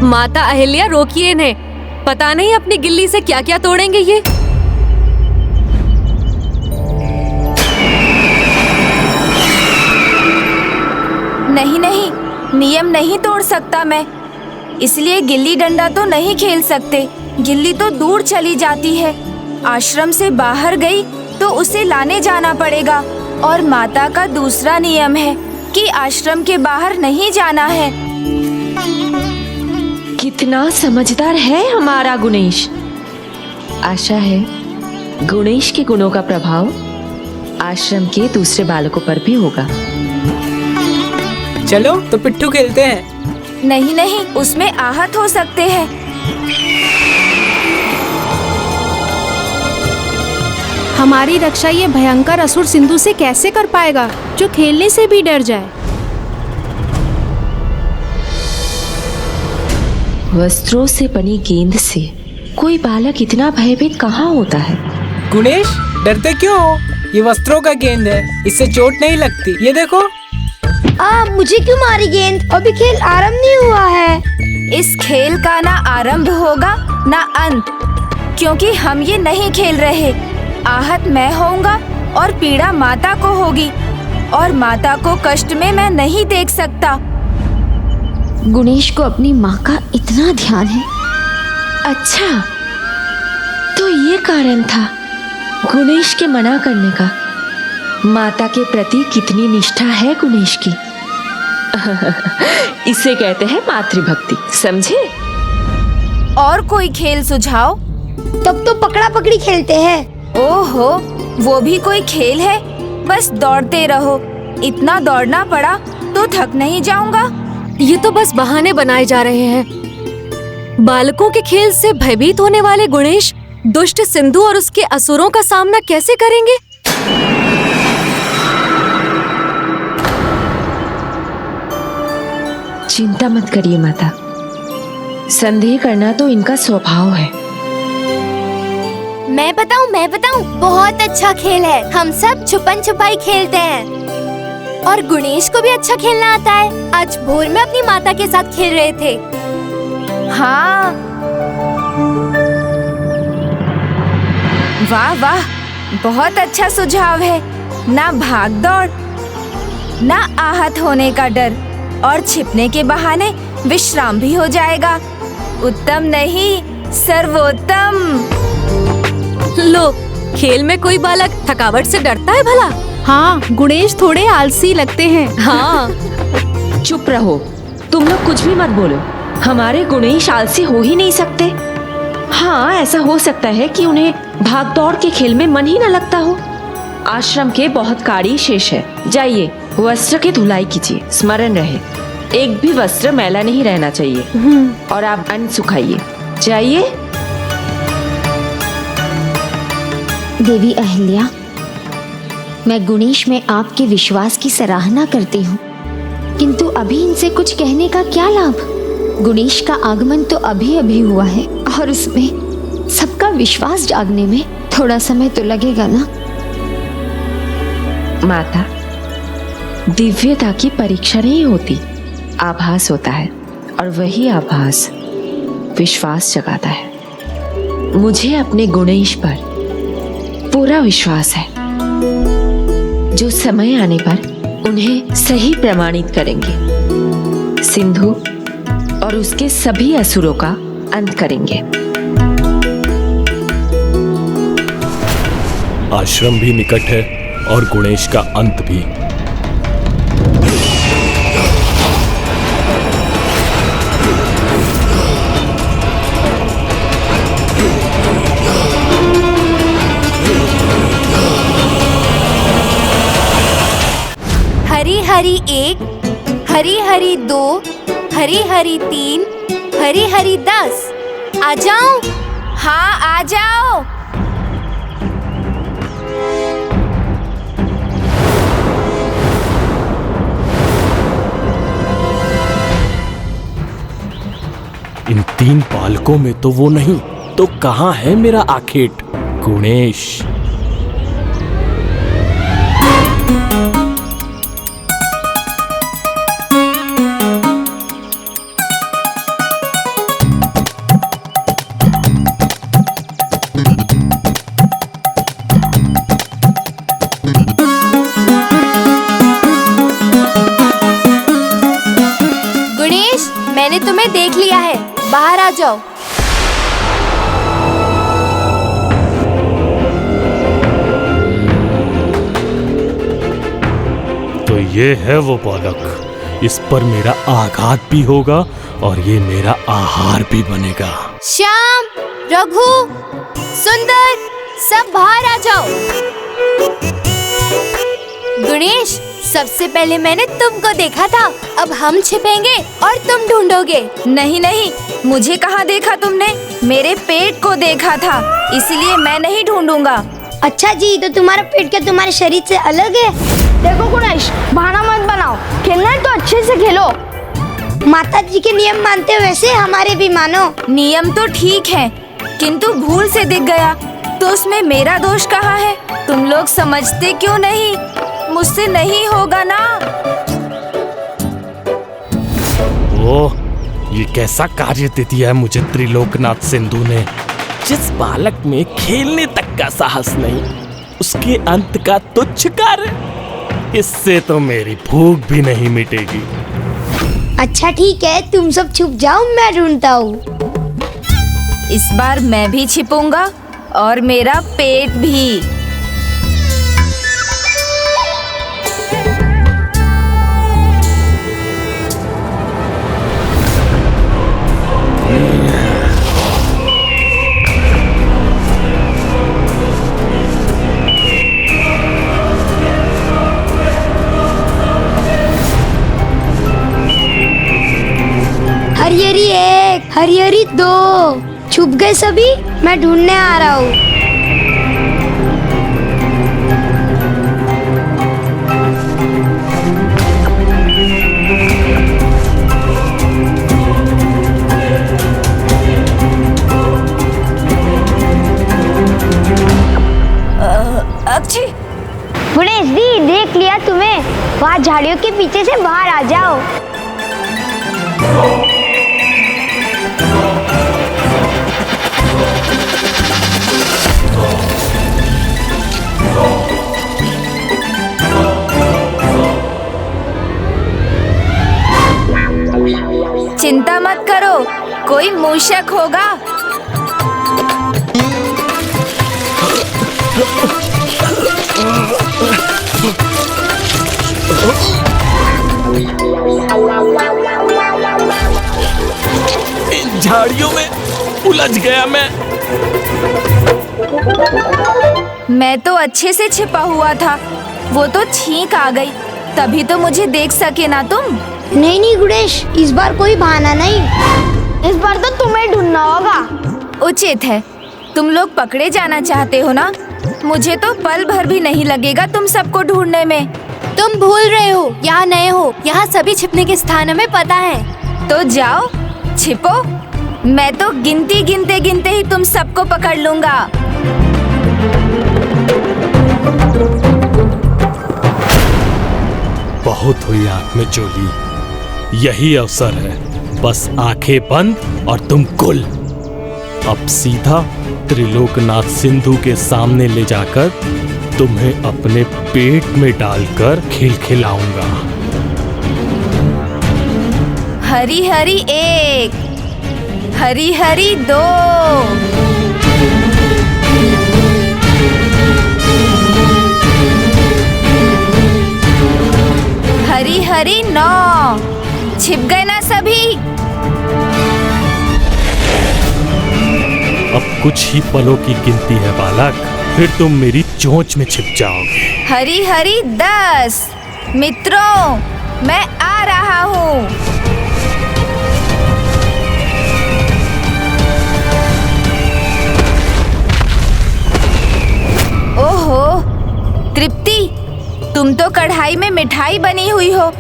माता अहिल्या, रोकिए इन्हें, पता नहीं अपनी गिल्ली से क्या क्या तोड़ेंगे ये। नहीं नहीं, नियम नहीं तोड़ सकता मैं, इसलिए गिल्ली डंडा तो नहीं खेल सकते। गिल्ली तो दूर चली जाती है, आश्रम से बाहर गई तो उसे लाने जाना पड़ेगा। और माता का दूसरा नियम है कि आश्रम के बाहर नहीं जाना है। कितना समझदार है हमारा गुणेश। आशा है गुणेश के गुणों का प्रभाव आश्रम के दूसरे बालकों पर भी होगा। चलो तो पिट्ठू खेलते हैं। नहीं नहीं, उसमें आहत हो सकते हैं। हमारी रक्षा ये भयंकर असुर सिंधु से कैसे कर पाएगा, जो खेलने से भी डर जाए। वस्त्रों से बनी गेंद से कोई बालक इतना भयभीत कहाँ होता है? गुणेश, डरते क्यों हो? ये वस्त्रों का गेंद है, इससे चोट नहीं लगती। ये देखो। मुझे क्यों मारी गेंद? अभी खेल आरंभ नहीं हुआ है। इस खेल का ना आरंभ होगा ना अंत, क्योंकि हम ये नहीं खेल रहे। आहत मैं होऊंगा और पीड़ा माता को होगी, और माता को कष्ट में मैं नहीं देख सकता। गुणेश को अपनी माँ का इतना ध्यान है। अच्छा, तो ये कारण था गुणेश के मना करने का। माता के प्रति कितनी निष्ठा है गुणेश की। इसे कहते हैं मातृभक्ति, समझे? और कोई खेल सुझाओ? तब तो पकड़ा पकड़ी खेलते हैं। ओहो, वो भी कोई खेल है? बस दौड़ते रहो। इतना दौड़ना पड़ा तो थक नहीं जाऊंगा? ये तो बस बहाने बनाए जा रहे हैं। बालकों के खेल से भयभीत होने वाले गुणेश दुष्ट सिंधु और उसके असुरों का सामना कैसे करेंगे? चिंता मत करिए माता, संदेह करना तो इनका स्वभाव है। मैं बताऊं, बहुत अच्छा खेल है। हम सब छुपन छुपाई खेलते हैं और गुणेश को भी अच्छा खेलना आता है। आज भोर में अपनी माता के साथ खेल रहे थे। हाँ, वाह वाह, बहुत अच्छा सुझाव है। ना भाग दौड़, ना आहत होने का डर, और छिपने के बहाने विश्राम भी हो जाएगा। उत्तम नहीं, सर्वोत्तम। लो, खेल में कोई बालक थकावट से डरता है भला? हाँ, गुणेश थोड़े आलसी लगते हैं। हाँ। चुप रहो, तुम लोग कुछ भी मत बोलो। हमारे गुणेश आलसी हो ही नहीं सकते। हाँ, ऐसा हो सकता है कि उन्हें भाग दौड़ के खेल में मन ही न लगता हो। आश्रम के बहुत कार्य शेष है। जाइए, वस्त्र की धुलाई कीजिए। स्मरण रहे, एक भी वस्त्र मैला नहीं रहना चाहिए। और आप अन्न सुखाइए। जाइए। देवी अहिल्या, मैं गुणेश में आपके विश्वास की सराहना करती हूँ, किंतु अभी इनसे कुछ कहने का क्या लाभ? गुणेश का आगमन तो अभी अभी हुआ है और उसमें सबका विश्वास जागने में थोड़ा समय तो लगेगा ना। माता, दिव्यता की परीक्षा नहीं होती, आभास होता है, और वही आभास विश्वास जगाता है। मुझे अपने गुणेश पर पूरा विश्वास है, जो समय आने पर उन्हें सही प्रमाणित करेंगे। सिंधु और उसके सभी असुरों का अंत करेंगे। आश्रम भी निकट है और गुणेश का अंत भी। हरी हरी 1, हरी हरी 2, हरी हरी 3, हरी हरी 10। आ जाओ। हाँ, आ जाओ। इन 3 बालकों में तो वो नहीं, तो कहाँ है मेरा आखेट गुणेश? गुणेश, मैंने तुम्हें देख लिया है, बाहर आ जाओ। तो ये है वो बालक, इस पर मेरा आघात भी होगा और ये मेरा आहार भी बनेगा। श्याम, रघु, सुंदर, सब बाहर आ जाओ। गुणेश, सबसे पहले मैंने तुमको देखा था, अब हम छिपेंगे और तुम ढूंढोगे। नहीं नहीं, मुझे कहाँ देखा तुमने? मेरे पेट को देखा था, इसलिए मैं नहीं ढूंढूंगा। अच्छा जी, तो तुम्हारा पेट क्या तुम्हारे शरीर से अलग है? देखो गुणेश, बहाना मत बनाओ, खेलना है तो अच्छे से खेलो। माता जी के नियम मानते हो वैसे हमारे भी मानो। नियम तो ठीक है, किंतु भूल से दिख गया तो उसमें मेरा दोष कहाँ है? तुम लोग समझते क्यों नहीं? मुझसे नहीं होगा ना। कैसा कार्य दे दिया है मुझे त्रिलोकनाथ सिंधु ने। जिस बालक में खेलने तक का साहस नहीं, उसके अंत का तुच्छ कार्य। इससे तो मेरी भूख भी नहीं मिटेगी। अच्छा ठीक है, तुम सब छुप जाओ, मैं ढूंढता हूँ। इस बार मैं भी छिपूंगा और मेरा पेट भी। हरिहरी 1, हरिहरी 2, छुप गए सभी, मैं ढूंढने आ रहा हूँ। अक्षी, गणेश दी, देख लिया तुम्हें। वहाँ झाड़ियों के पीछे से बाहर आ जाओ। चिंता मत करो, कोई मूषक होगा। इन झाड़ियों में उलझ गया मैं तो अच्छे से छिपा हुआ था, वो तो छींक आ गई, तभी तो मुझे देख सके ना तुम। नहीं गुणेश, इस बार कोई बहाना नहीं। इस बार तो तुम्हें ढूंढना होगा। उचित है, तुम लोग पकड़े जाना चाहते हो ना, मुझे तो पल भर भी नहीं लगेगा तुम सबको ढूंढने में। तुम भूल रहे हो, यहाँ नए हो, यहाँ सभी छिपने के स्थान हमें पता है। तो जाओ छिपो, मैं तो गिनती गिनते गिनते ही तुम सबको पकड़ लूंगा। बहुत हुई आंख में चोली, यही अवसर है। बस आंखें बंद और तुम कुल। अब सीधा त्रिलोकनाथ सिंधु के सामने ले जाकर तुम्हें अपने पेट में डालकर खिलखिलाऊंगा। हरी हरी 1, हरी हरी 2, हरी हरी 9। छिप गए ना सभी? अब कुछ ही पलों की गिनती है बालक, फिर तुम मेरी चोंच में छिप जाओगे। हरी हरी 10। मित्रों, मैं आ रहा हूँ। ओहो, तृप्ति, तुम तो कढ़ाई में मिठाई बनी हुई हो।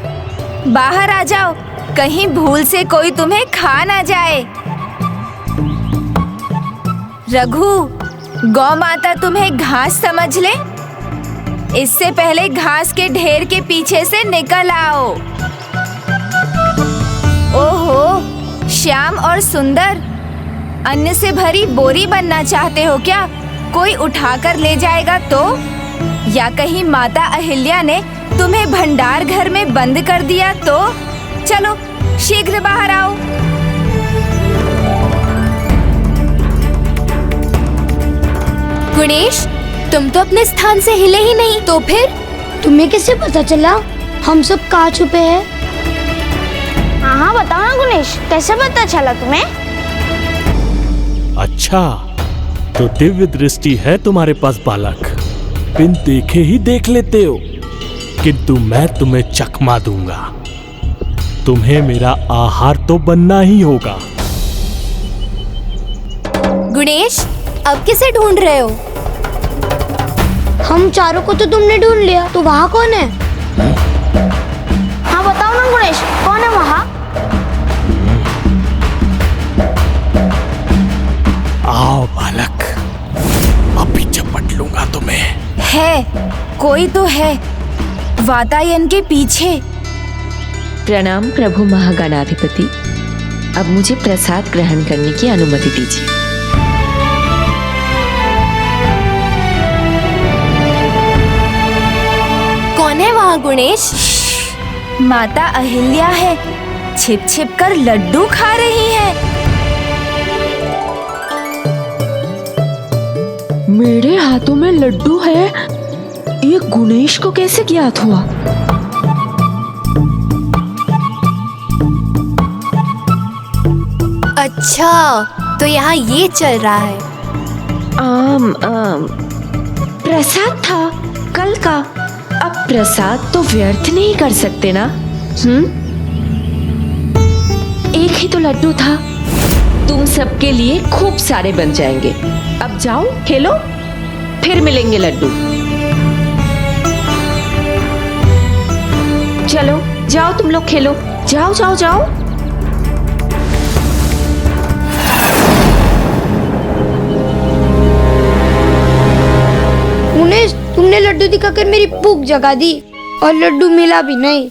बाहर आ जाओ, कहीं भूल से कोई तुम्हें खा ना जाए। रघु, गौ माता तुम्हें घास समझ ले, इससे पहले घास के ढेर के पीछे से निकल आओ। ओहो, श्याम और सुंदर, अन्न से भरी बोरी बनना चाहते हो क्या? कोई उठाकर ले जाएगा तो? या कहीं माता अहिल्या ने तुम्हें भंडार घर में बंद कर दिया तो? चलो शीघ्र बाहर आओ। गणेश, तुम तो अपने स्थान से हिले ही नहीं, तो फिर? तुम्हें कैसे पता चला हम सब कहाँ छुपे हैं? हाँ बताओ ना गणेश, कैसे पता चला तुम्हें? अच्छा, तो दिव्य दृष्टि है तुम्हारे पास बालक, बिन देखे ही देख लेते हो। किंतु मैं तुम्हें चकमा दूंगा, तुम्हें मेरा आहार तो बनना ही होगा। गणेश, अब किसे ढूंढ रहे हो? हम चारों को तो तुमने ढूंढ लिया, तो वहाँ कौन है? हाँ बताओ ना गणेश, कौन है वहाँ? आओ बालक, अभी झपट लूंगा तुम्हें। है, कोई तो है, वातायन के पीछे। प्रणाम प्रभु महागणाधिपति, अब मुझे प्रसाद ग्रहण करने की अनुमति दीजिए। कौन है वहाँ गुणेश? माता अहिल्या है, छिप छिप कर लड्डू खा रही है। मेरे हाथों में लड्डू है, ये गुणेश को कैसे ज्ञात हुआ? अच्छा, तो यहाँ ये चल रहा है। प्रसाद था कल का, अब प्रसाद तो व्यर्थ नहीं कर सकते ना। एक ही तो लड्डू था, तुम सबके लिए खूब सारे बन जाएंगे। अब जाओ खेलो, फिर मिलेंगे लड्डू। चलो जाओ तुम लोग खेलो, जाओ जाओ जाओ। मुनेश, तुमने लड्डू दिखाकर मेरी भूख जगा दी और लड्डू मिला भी नहीं।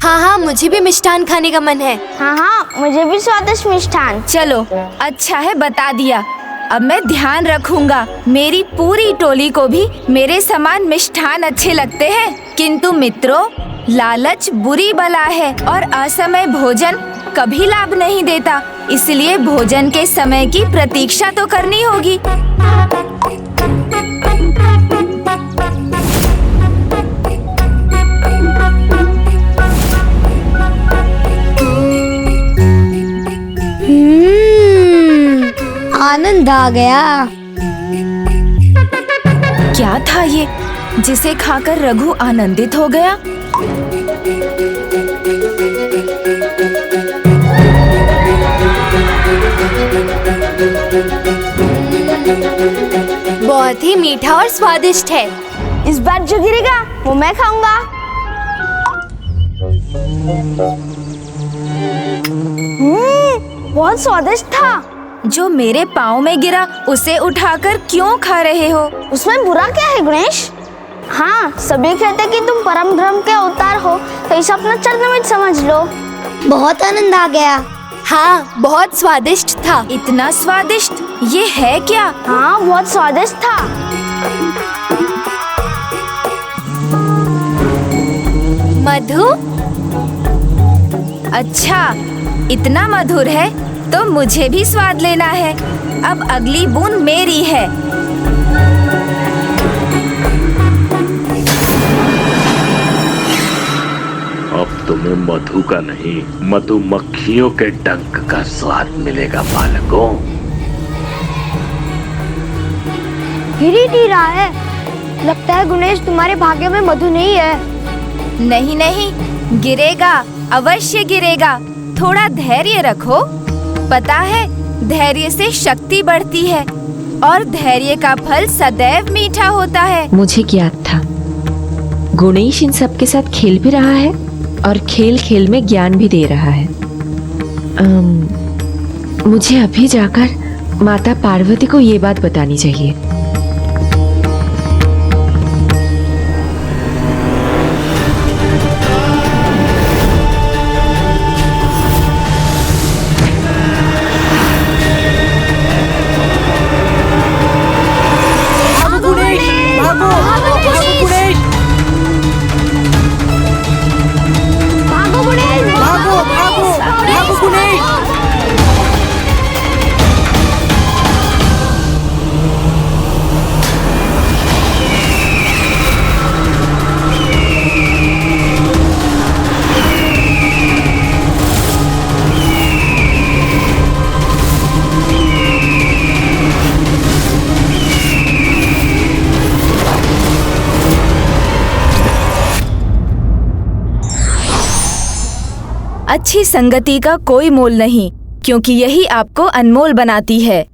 हाँ हाँ, मुझे भी मिष्ठान खाने का मन है। हाँ हाँ, मुझे भी स्वादिष्ट मिष्ठान। चलो, अच्छा है बता दिया, अब मैं ध्यान रखूंगा। मेरी पूरी टोली को भी मेरे समान मिष्ठान अच्छे लगते हैं, किंतु मित्रों, लालच बुरी बला है और असमय भोजन कभी लाभ नहीं देता, इसलिए भोजन के समय की प्रतीक्षा तो करनी होगी। आनंद आ गया। क्या था ये जिसे खाकर रघु आनंदित हो गया? बहुत ही मीठा और स्वादिष्ट है। इस बार जो गिरेगा वो मैं खाऊंगा। बहुत स्वादिष्ट था। जो मेरे पाँव में गिरा उसे उठाकर क्यों खा रहे हो? उसमें बुरा क्या है गणेश? हाँ, सभी कहते कि तुम परम ब्रह्म के अवतार हो, तो इसे अपना चरणों समझ लो। बहुत आनंद आ गया। हाँ, बहुत स्वादिष्ट था। इतना स्वादिष्ट? ये है क्या? हाँ, बहुत स्वादिष्ट था। मधु? अच्छा, इतना मधुर है तो मुझे भी स्वाद लेना है। अब अगली बूंद मेरी है। अब तुम्हें मधु का नहीं, मधुमक्खियों के डंक का स्वाद मिलेगा बालकों। गिर रहा है। लगता है गणेश तुम्हारे भाग्य में मधु नहीं है। नहीं नहीं, गिरेगा, अवश्य गिरेगा। थोड़ा धैर्य रखो। पता है, धैर्य से शक्ति बढ़ती है और धैर्य का फल सदैव मीठा होता है। मुझे ज्ञात था, गुणेश इन सब के साथ खेल भी रहा है और खेल खेल में ज्ञान भी दे रहा है। मुझे अभी जाकर माता पार्वती को ये बात बतानी चाहिए। अच्छी संगति का कोई मोल नहीं, क्योंकि यही आपको अनमोल बनाती है।